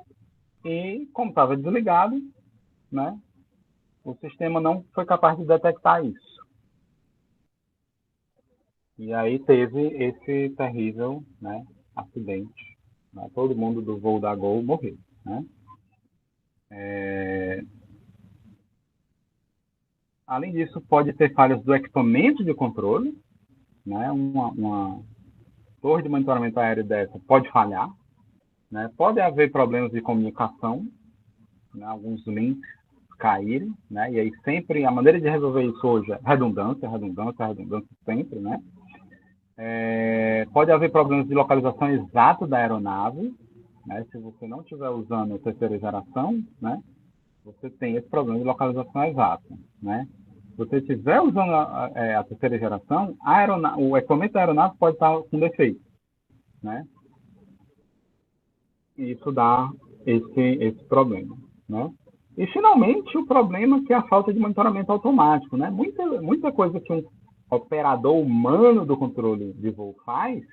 S8: e, como estava desligado, né, o sistema não foi capaz de detectar isso. E aí teve esse terrível, né, acidente. Né? Todo mundo do voo da Gol morreu. Né? Além disso, pode ter falhas do equipamento de controle. Né? Uma torre de monitoramento aéreo dessa pode falhar. Né? Pode haver problemas de comunicação, né? Alguns links caírem, né? E aí sempre a maneira de resolver isso hoje é redundância sempre, né? Pode haver problemas de localização exata da aeronave, né? Se você não estiver usando a terceira geração, né? Você tem esse problema de localização exata, né? Se você estiver usando a terceira geração, o equipamento da aeronave pode estar com defeito, né? E isso dá esse problema, né? E, finalmente, o problema que é a falta de monitoramento automático, né? Muita coisa que um operador humano do controle de voo faz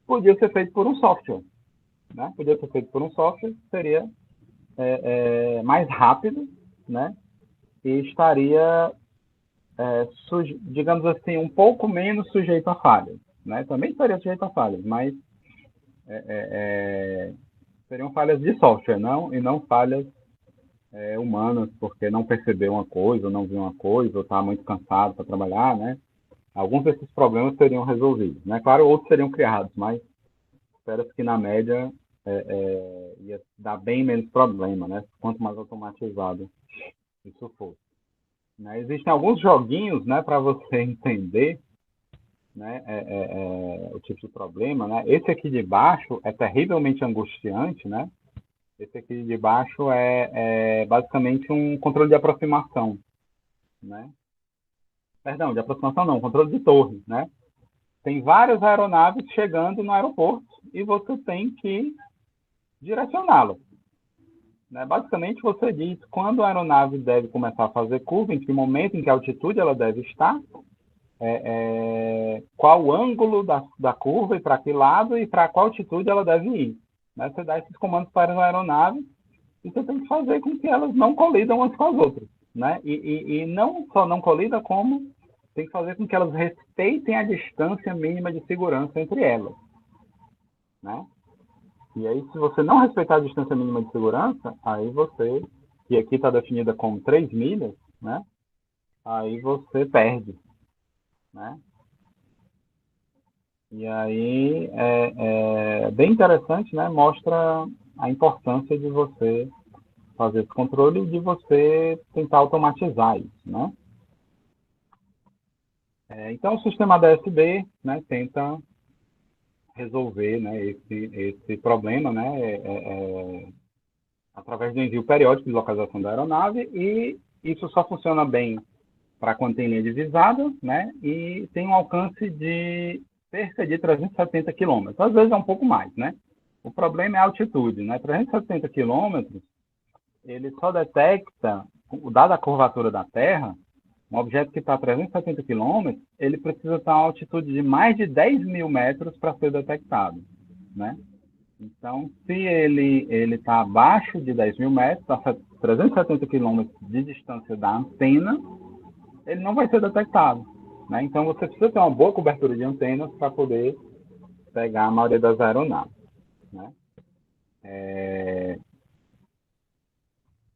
S8: podia ser feito por um software, né? Podia ser feito por um software, seria mais rápido, né? E estaria, digamos assim, um pouco menos sujeito a falhas, né? Também estaria sujeito a falhas, mas seriam falhas de software, e não falhas humanas, porque não percebeu uma coisa, ou não viu uma coisa, ou está muito cansado para trabalhar, né? Alguns desses problemas seriam resolvidos, né? Claro, outros seriam criados, mas espera-se que, na média, ia dar bem menos problema, né? Quanto mais automatizado isso for. Né? Existem alguns joguinhos, né, para você entender, né, o tipo de problema, né? Esse aqui de baixo é terrivelmente angustiante, né? Esse aqui de baixo é basicamente um controle de aproximação, né? Perdão, de aproximação não, controle de torre, né? Tem várias aeronaves chegando no aeroporto e você tem que direcioná-las. Né? Basicamente, você diz quando a aeronave deve começar a fazer curva, em que momento, em que altitude ela deve estar, qual o ângulo da curva e para que lado e para qual altitude ela deve ir. Né? Você dá esses comandos para as aeronaves e você tem que fazer com que elas não colidam umas com as outras. Né? E não só não colidam, como tem que fazer com que elas respeitem a distância mínima de segurança entre elas. Né? E aí, se você não respeitar a distância mínima de segurança, aí você, que aqui está definida como 3 milhas, né? Aí você perde. Né? E aí é bem interessante, né? Mostra a importância de você fazer esse controle e de você tentar automatizar isso, né? Então, o sistema DSB, né, tenta resolver, né, esse problema, né, através do envio periódico de localização da aeronave, e isso só funciona bem para quando tem linha divisada, né, e tem um alcance de cerca de 370 quilômetros. Às vezes é um pouco mais, né? O problema é a altitude, né? 370 quilômetros, ele só detecta, dada a curvatura da Terra, um objeto que está a 370 quilômetros, ele precisa estar a uma altitude de mais de 10 mil metros para ser detectado, né? Então, se ele está abaixo de 10 mil metros, a 370 quilômetros de distância da antena, ele não vai ser detectado. Né? Então, você precisa ter uma boa cobertura de antenas para poder pegar a maioria das aeronaves. Né?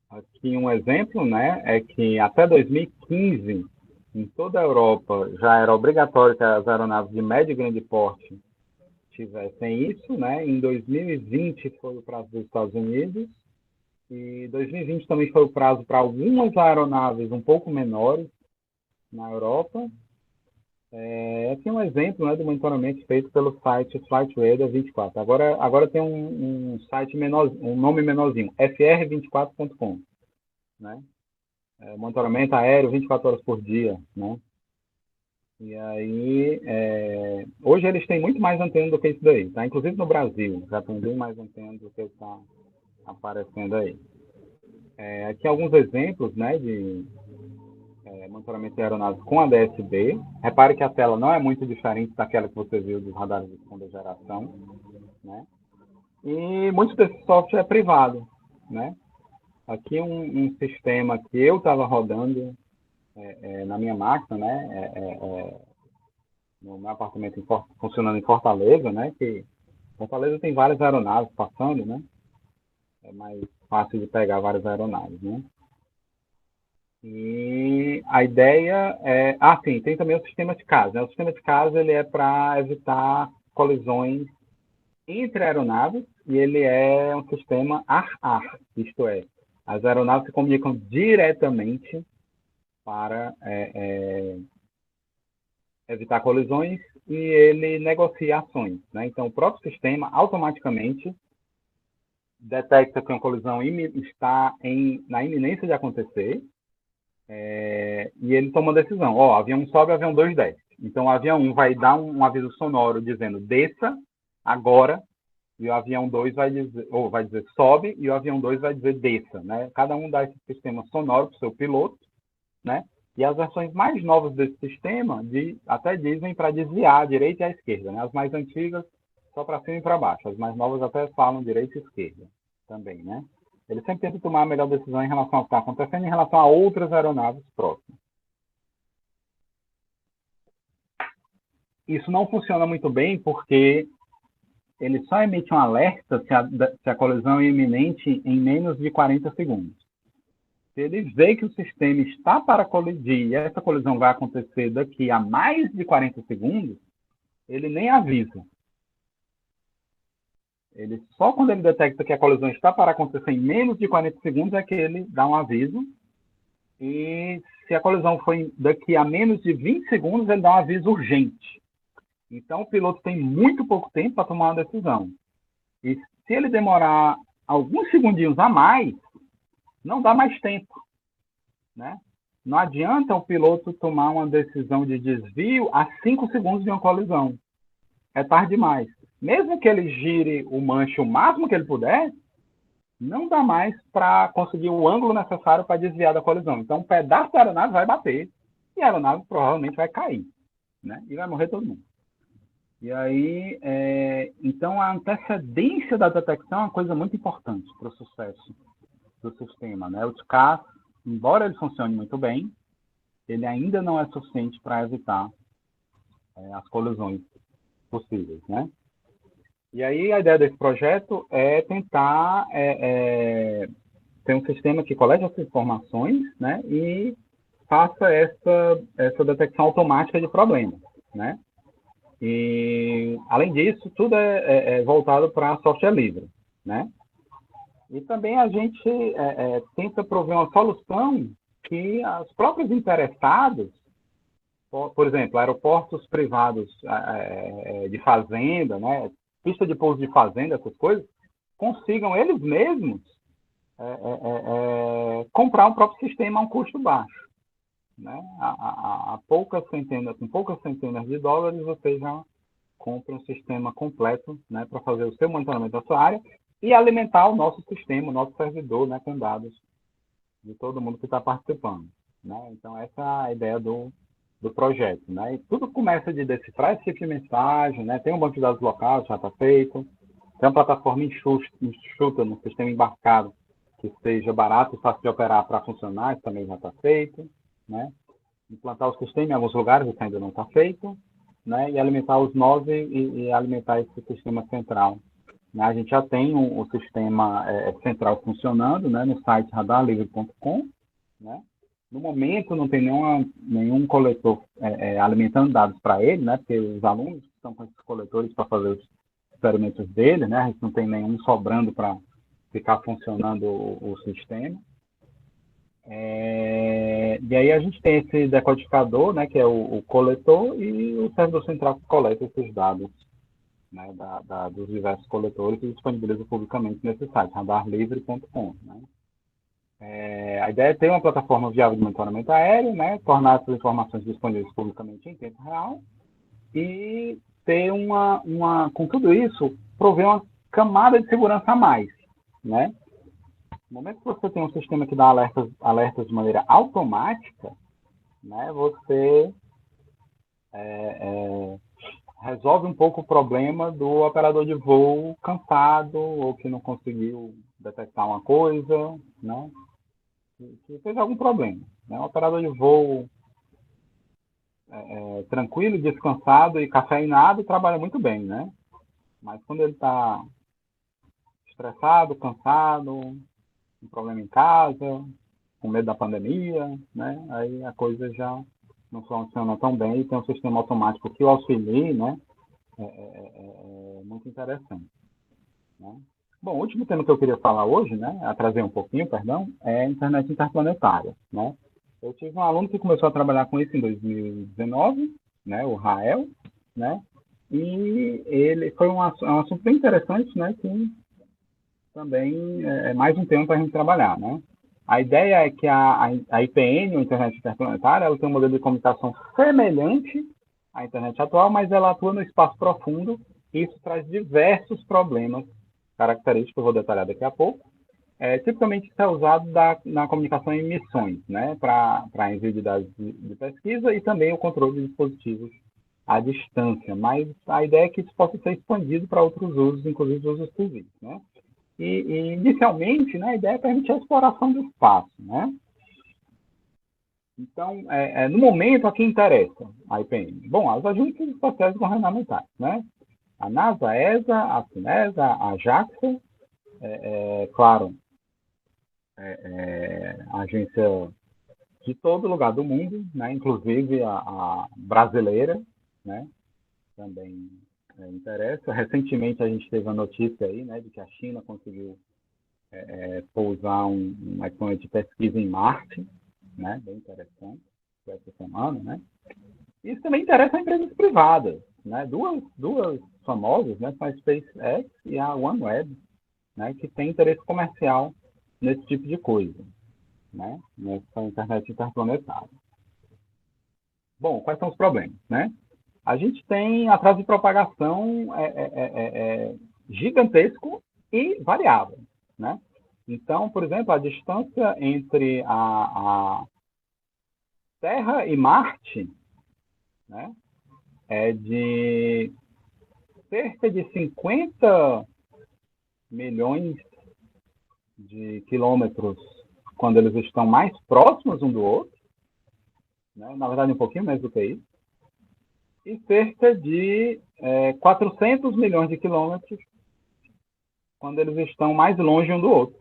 S8: Aqui um exemplo, né, é que até 2015, em toda a Europa, já era obrigatório que as aeronaves de médio e grande porte tivessem isso, né? Em 2020 foi o prazo dos Estados Unidos, e 2020 também foi o prazo para algumas aeronaves um pouco menores na Europa. Aqui é um exemplo, né, do monitoramento feito pelo site Flightradar 24. Agora tem um site menor, um nome menorzinho, fr24.com, né? Monitoramento aéreo 24 horas por dia, né? E aí, hoje eles têm muito mais antena do que isso daí, tá? Inclusive no Brasil, já tem bem mais antena do que está aparecendo aí. Aqui alguns exemplos, né, de monitoramento de aeronaves com a DSB. Repare que a tela não é muito diferente daquela que você viu dos radares de segunda geração, né? E muito desse software é privado, né? Aqui um sistema que eu estava rodando na minha máquina, né? no meu apartamento funcionando em Fortaleza, né? Que Fortaleza tem várias aeronaves passando, né? É mais fácil de pegar várias aeronaves, né? E a ideia é... sim, tem também o sistema de casa, né? O sistema de casa, ele é para evitar colisões entre aeronaves e ele é um sistema ar-ar, isto é, as aeronaves se comunicam diretamente para evitar colisões e ele negocia ações, né? Então, o próprio sistema automaticamente detecta que uma colisão está na iminência de acontecer e ele toma uma decisão. Avião 1 sobe, avião 2 desce. Então, o avião 1 vai dar um aviso sonoro dizendo desça agora, e o avião 2 vai dizer sobe, e o avião 2 vai dizer desça, né? Cada um dá esse sistema sonoro para o seu piloto, né? E as versões mais novas desse sistema até dizem para desviar à direita e à esquerda, né? As mais antigas só para cima e para baixo. As mais novas até falam direita e esquerda também, né? Ele sempre tenta tomar a melhor decisão em relação ao que está acontecendo em relação a outras aeronaves próximas. Isso não funciona muito bem porque ele só emite um alerta se a colisão é iminente em menos de 40 segundos. Se ele vê que o sistema está para colidir e essa colisão vai acontecer daqui a mais de 40 segundos, ele nem avisa. Só quando ele detecta que a colisão está para acontecer em menos de 40 segundos é que ele dá um aviso. E se a colisão for daqui a menos de 20 segundos, ele dá um aviso urgente. Então, o piloto tem muito pouco tempo para tomar uma decisão. E se ele demorar alguns segundinhos a mais, não dá mais tempo, né? Não adianta o piloto tomar uma decisão de desvio a 5 segundos de uma colisão. É tarde demais. Mesmo que ele gire o manche o máximo que ele puder, não dá mais para conseguir o ângulo necessário para desviar da colisão. Então, um pedaço da aeronave vai bater e a aeronave provavelmente vai cair, né? E vai morrer todo mundo. E aí, então, a antecedência da detecção é uma coisa muito importante para o sucesso do sistema, né? O TCAS, embora ele funcione muito bem, ele ainda não é suficiente para evitar as colisões possíveis, né? E aí a ideia desse projeto é tentar ter um sistema que colete essas informações, né? E faça essa detecção automática de problemas, né? E, além disso, tudo é voltado para software livre, né? E também a gente tenta prover uma solução que os próprios interessados, por exemplo, aeroportos privados de fazenda, né, pista de pouso de fazenda, essas coisas, consigam eles mesmos comprar um próprio sistema a um custo baixo, né? Com poucas centenas de dólares, você já compra um sistema completo, né, para fazer o seu monitoramento da sua área e alimentar o nosso sistema, o nosso servidor, né, com dados de todo mundo que está participando, né? Então, essa é a ideia do projeto, né? E tudo começa de decifrar esse tipo de mensagem, né? Tem um banco de dados local, já está feito. Tem uma plataforma enxuta no sistema embarcado que seja barato e fácil de operar para funcionar, isso também já está feito, né? Implantar o sistema em alguns lugares, isso ainda não está feito, né? E alimentar os nós e alimentar esse sistema central. Né? A gente já tem o sistema central funcionando, né? No site radarlivre.com, né? No momento, não tem nenhum coletor alimentando dados para ele, né? Porque os alunos estão com esses coletores para fazer os experimentos dele, né? A gente não tem nenhum sobrando para ficar funcionando o sistema. E aí a gente tem esse decodificador, né? Que é o coletor e o servidor central que coleta esses dados, né? Dos diversos coletores e disponibiliza publicamente nesse site, radarlivre.com, né? A ideia é ter uma plataforma viável de monitoramento aéreo, né, tornar essas informações disponíveis publicamente em tempo real e ter com tudo isso, prover uma camada de segurança a mais, né? No momento que você tem um sistema que dá alertas de maneira automática, né, você resolve um pouco o problema do operador de voo cansado ou que não conseguiu detectar uma coisa, né? Que teve algum problema, né? O operador de voo tranquilo, descansado e cafeinado, trabalha muito bem, né? Mas quando ele está estressado, cansado, um problema em casa, com medo da pandemia, né? Aí a coisa já não funciona tão bem e tem um sistema automático que o auxilia, né? É muito interessante, né? Bom, o último tema que eu queria falar hoje, né, a trazer um pouquinho, perdão, é a internet interplanetária, né? Eu tive um aluno que começou a trabalhar com isso em 2019, né, o Rael, né? E ele foi um assunto bem interessante, né, que também é mais um tema para a gente trabalhar, né? A ideia é que a IPN, a Internet Interplanetária, ela tem um modelo de comunicação semelhante à internet atual, mas ela atua no espaço profundo e isso traz diversos problemas característicos, eu vou detalhar daqui a pouco. Tipicamente isso é usado na comunicação em missões, né, para envio de dados de pesquisa e também o controle de dispositivos à distância, mas a ideia é que isso possa ser expandido para outros usos, inclusive usos civis, né? E inicialmente, né, a ideia é permitir a exploração do espaço, né? Então, no momento, a quem interessa a IPN? Bom, as agências espaciais governamentais, né? A NASA, a ESA, a CINESA, a JAXA, claro, a agência de todo lugar do mundo, né? Inclusive a brasileira, né? Também interessa. Recentemente a gente teve a notícia aí, né, de que a China conseguiu pousar um equipamento de pesquisa em Marte, né? Bem interessante, essa semana, né? Isso também interessa a empresas privadas, né? Duas famosas, né, são a SpaceX e a OneWeb, né, que tem interesse comercial nesse tipo de coisa, né, nessa internet interplanetária. Bom, quais são os problemas, né? A gente tem atraso de propagação gigantesco e variável, né? Então, por exemplo, a distância entre a Terra e Marte, né, é de cerca de 50 milhões de quilômetros quando eles estão mais próximos um do outro, né? Na verdade um pouquinho mais do que isso, e cerca de 400 milhões de quilômetros quando eles estão mais longe um do outro,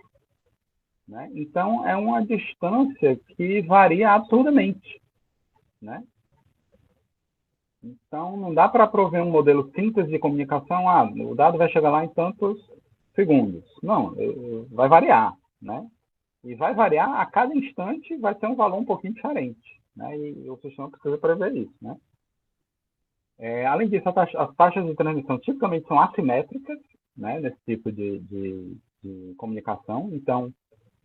S8: né? Então é uma distância que varia absurdamente, né? Então, não dá para prover um modelo simples de comunicação, o dado vai chegar lá em tantos segundos. Não, vai variar, né? E vai variar a cada instante, vai ter um valor um pouquinho diferente, né? E o sistema precisa prever isso, né? Além disso, as taxas de transmissão tipicamente são assimétricas, né, nesse tipo de comunicação. Então,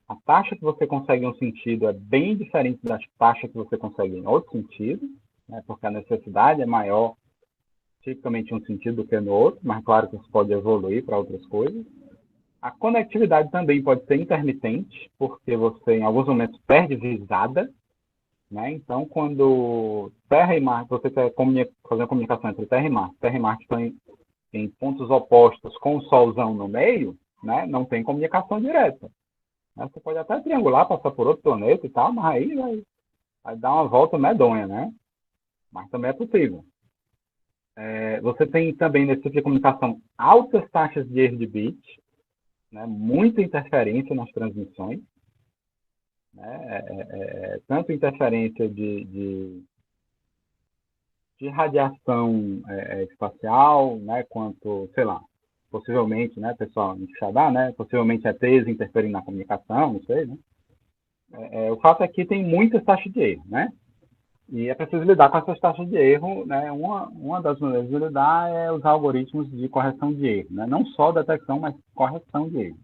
S8: a taxa que você consegue em um sentido é bem diferente da taxa que você consegue em outro sentido, né, porque a necessidade é maior, tipicamente em um sentido do que no outro, mas claro que isso pode evoluir para outras coisas. A conectividade também pode ser intermitente, porque você, em alguns momentos, perde visada, né? Então, quando Terra e Marte, você quer fazer uma comunicação entre Terra e Marte estão em pontos opostos com o Solzão no meio, né? Não tem comunicação direta. Né? Você pode até triangular, passar por outro planeta e tal, mas aí vai dar uma volta medonha, né? Mas também é possível. Você tem também, nesse tipo de comunicação, altas taxas de erro de bit, né? Muita interferência nas transmissões, né? Tanto interferência de radiação espacial, né? Quanto, sei lá, possivelmente, né, pessoal, enxadar, né? Possivelmente ETs interferindo na comunicação, não sei, né? O fato é que tem muitas taxas de erro, né? E é preciso lidar com essas taxas de erro, né? Uma das maneiras de lidar é usar algoritmos de correção de erro, né? Não só detecção, mas correção de erro.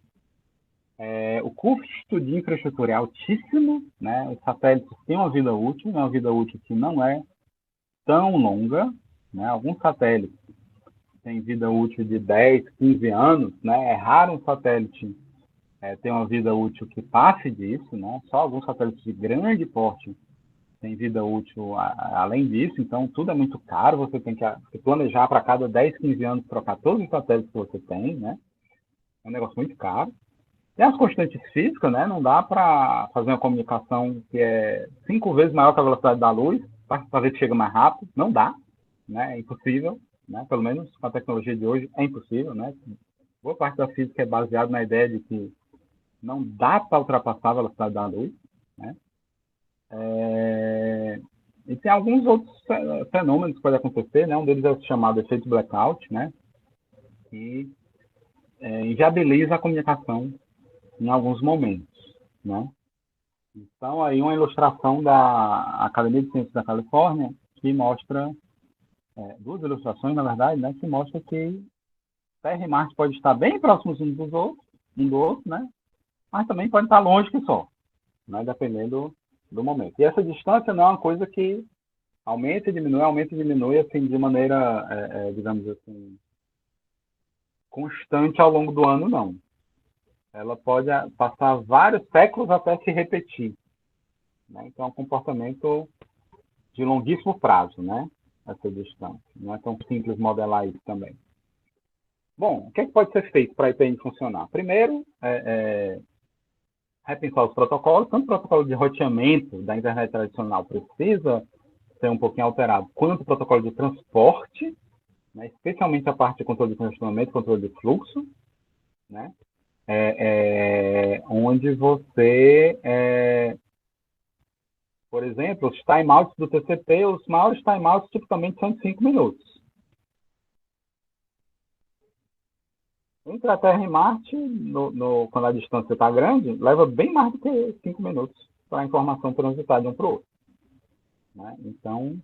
S8: O custo de infraestrutura é altíssimo, né? Os satélites têm uma vida útil que não é tão longa, né? Alguns satélites têm vida útil de 10, 15 anos, né? É raro um satélite ter uma vida útil que passe disso, né? Só alguns satélites de grande porte tem vida útil além disso, então tudo é muito caro, você tem que planejar para cada 10, 15 anos trocar todos os satélites que você tem, né? É um negócio muito caro. Tem as constantes físicas, né? Não dá para fazer uma comunicação que é 5 vezes maior que a velocidade da luz, para ver se chega mais rápido. Não dá, né? É impossível, né? Pelo menos com a tecnologia de hoje é impossível, né? Boa parte da física é baseada na ideia de que não dá para ultrapassar a velocidade da luz, né? E tem alguns outros fenômenos que podem acontecer, né? Um deles é o chamado efeito blackout, né? Que inviabiliza a comunicação em alguns momentos, né? Então, aí uma ilustração da Academia de Ciências da Califórnia que mostra, duas ilustrações, na verdade, né? Que mostra que Terra e Marte podem estar bem próximos um do outro, né? Mas também podem estar longe que só, né? Dependendo do momento. E essa distância não é uma coisa que aumenta e diminui, assim, de maneira, digamos assim, constante ao longo do ano, não. Ela pode passar vários séculos até se repetir, né? Então, é um comportamento de longuíssimo prazo, né? Essa distância. Não é tão simples modelar isso também. Bom, o que pode ser feito para a IPN funcionar? Primeiro, repensar os protocolos. Tanto o protocolo de roteamento da internet tradicional precisa ser um pouquinho alterado, quanto o protocolo de transporte, né? Especialmente a parte de controle de congestionamento, controle de fluxo, né? Onde você, por exemplo, os timeouts do TCP, os maiores timeouts tipicamente são de 5 minutos. Entre a Terra e Marte, quando a distância está grande, leva bem mais do que 5 minutos para a informação transitar de um para o outro, né? Então,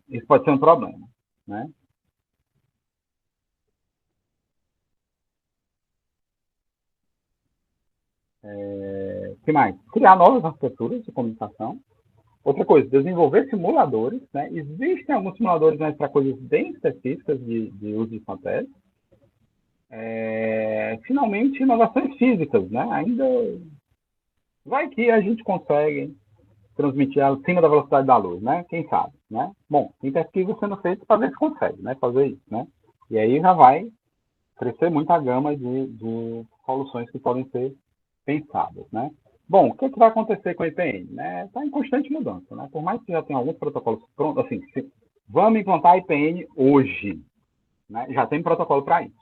S8: isso pode ser um problema, né? O que mais? Criar novas arquiteturas de comunicação. Outra coisa, desenvolver simuladores, né? Existem alguns simuladores, mas para coisas bem específicas de uso de satélite. Finalmente, inovações físicas, né? Ainda vai que a gente consegue transmitir acima da velocidade da luz, né? Quem sabe, né? Bom, tem pesquisa sendo feita para ver se consegue, né? Fazer isso, né? E aí já vai crescer muito a gama de soluções que podem ser pensadas, né? Bom, o que vai acontecer com a IPN? Está em constante mudança, né? Por mais que já tenha alguns protocolos prontos, assim, vamos implantar a IPN hoje, né? Já tem protocolo para isso.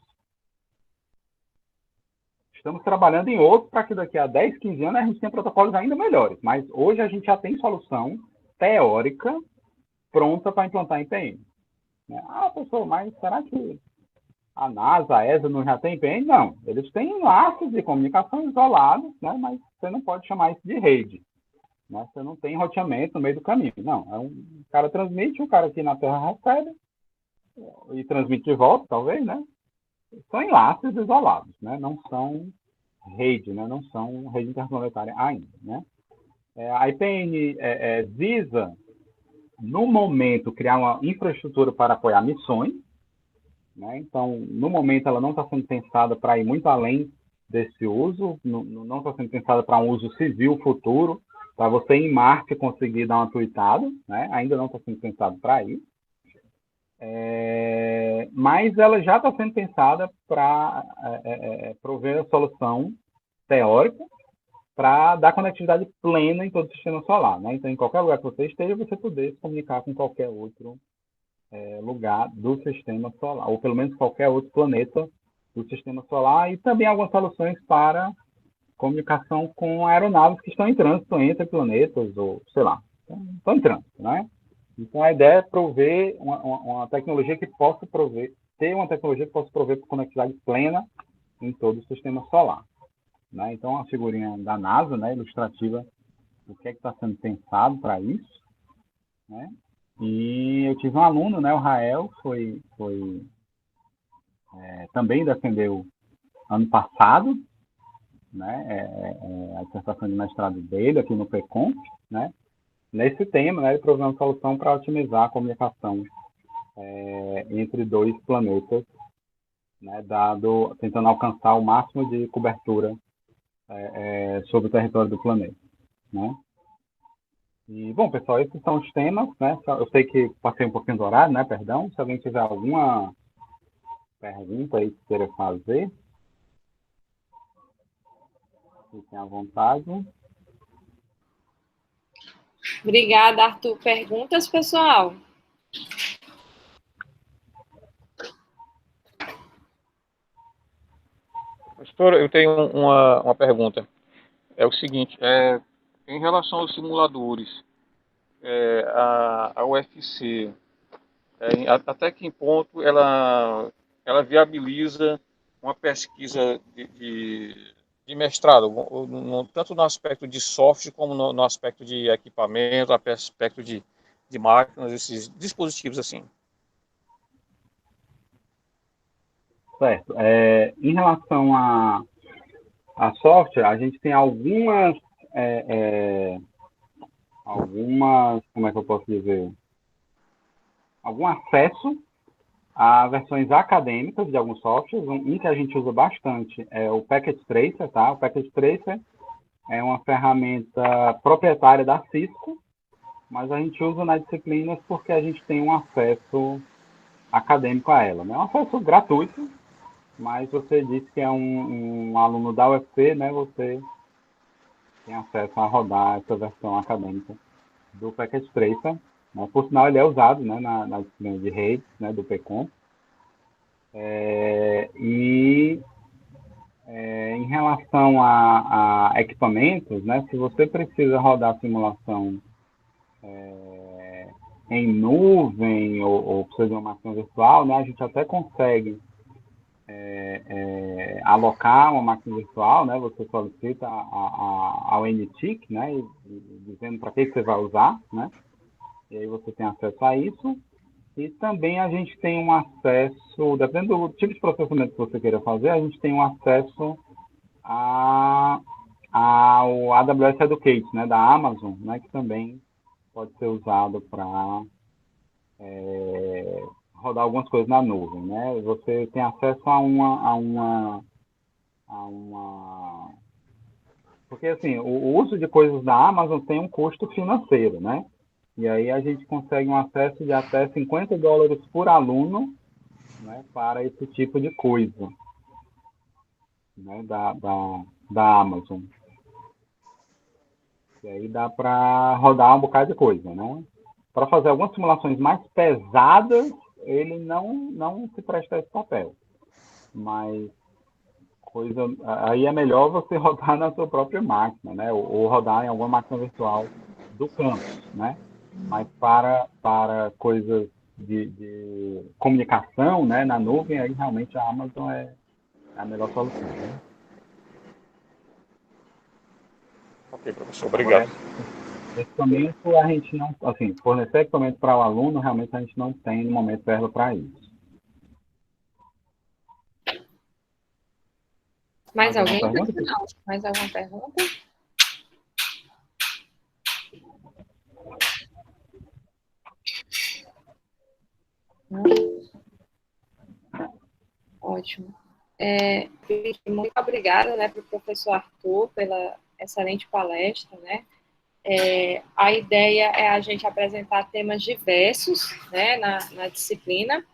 S8: Estamos trabalhando em outros para que daqui a 10, 15 anos a gente tenha protocolos ainda melhores, mas hoje a gente já tem solução teórica pronta para implantar a IPN. Professor, mas será que a NASA, a ESA não já tem IPN? Não, eles têm laços de comunicação isolados, né? Mas você não pode chamar isso de rede, né? Você não tem roteamento no meio do caminho. Não, um cara transmite, o cara aqui na Terra recebe e transmite de volta, talvez, né? São enlaces isolados, né? Não são rede, né? Não são rede interplanetária ainda, né? A IPN visa, no momento, criar uma infraestrutura para apoiar missões, né? Então, no momento, ela não está sendo pensada para ir muito além desse uso, não está sendo pensada para um uso civil futuro, para você em Marte conseguir dar uma tweetada, né? Ainda não está sendo pensado para isso. Mas ela já está sendo pensada para prover a solução teórica para dar conectividade plena em todo o sistema solar, né? Então, em qualquer lugar que você esteja, você poder se comunicar com qualquer outro lugar do sistema solar, ou pelo menos qualquer outro planeta do sistema solar, e também algumas soluções para comunicação com aeronaves que estão em trânsito entre planetas, ou sei lá, estão em trânsito, né? Então, a ideia é prover uma tecnologia que possa ter uma tecnologia que possa prover conectividade plena em todo o sistema solar, né? Então, a figurinha da NASA, né, ilustrativa do que está sendo pensado para isso, né? E eu tive um aluno, né, o Rael, também defendeu ano passado, né, a dissertação de mestrado dele aqui no PECONF, né, nesse tema, né, ele proveu uma solução para otimizar a comunicação entre dois planetas, né, tentando alcançar o máximo de cobertura sobre o território do planeta, né. E, bom, pessoal, esses são os temas, né? Eu sei que passei um pouquinho do horário, né? Perdão. Se alguém tiver alguma pergunta aí que queira fazer, fiquem à vontade.
S1: Obrigada, Arthur. Perguntas, pessoal?
S10: Professora, eu tenho uma pergunta. É o seguinte, em relação aos simuladores, a UFC, até que ponto ela viabiliza uma pesquisa de mestrado, tanto no aspecto de software como no aspecto de equipamento, no aspecto de máquinas, esses dispositivos assim.
S8: Certo. Em relação a software, a gente tem algumas, como é que eu posso dizer? Algum acesso a versões acadêmicas de alguns softwares. Um que a gente usa bastante é o Packet Tracer, tá? O Packet Tracer é uma ferramenta proprietária da Cisco, mas a gente usa nas disciplinas porque a gente tem um acesso acadêmico a ela, né? É um acesso gratuito, mas você disse que é um aluno da UFC, né? Você tem acesso a rodar essa versão acadêmica do Packet Tracer, né? Por sinal, ele é usado, né, na disciplina de redes, né, do PCOM. Em relação a equipamentos, né, se você precisa rodar simulação em nuvem ou precisa de uma máquina virtual, né, a gente até consegue alocar uma máquina virtual, né, você solicita ao NTIC, né, dizendo para que você vai usar, né, e aí você tem acesso a isso. E também a gente tem um acesso, dependendo do tipo de processamento que você queira fazer, a gente tem um acesso ao AWS Educate, né, da Amazon, né, que também pode ser usado para rodar algumas coisas na nuvem, né? Você tem acesso a uma porque assim, o uso de coisas da Amazon tem um custo financeiro, né? E aí a gente consegue um acesso de até $50 por aluno, né, para esse tipo de coisa, né, da Amazon. E aí dá para rodar um bocado de coisa, né? Para fazer algumas simulações mais pesadas, ele não se presta a esse papel. Mas aí é melhor você rodar na sua própria máquina, né? Ou rodar em alguma máquina virtual do campus, né? Mas para coisas de comunicação, né, na nuvem, aí realmente a Amazon é a melhor solução, né?
S10: Ok, professor, obrigado.
S8: Equipamento, a gente não, assim, fornecer equipamento para o aluno, realmente a gente não tem no momento verba para isso.
S1: Mais alguém? Não. Mais alguma pergunta? Não? Ótimo. Muito obrigada, né, para o professor Arthur pela excelente palestra, né? A ideia é a gente apresentar temas diversos, né, na disciplina,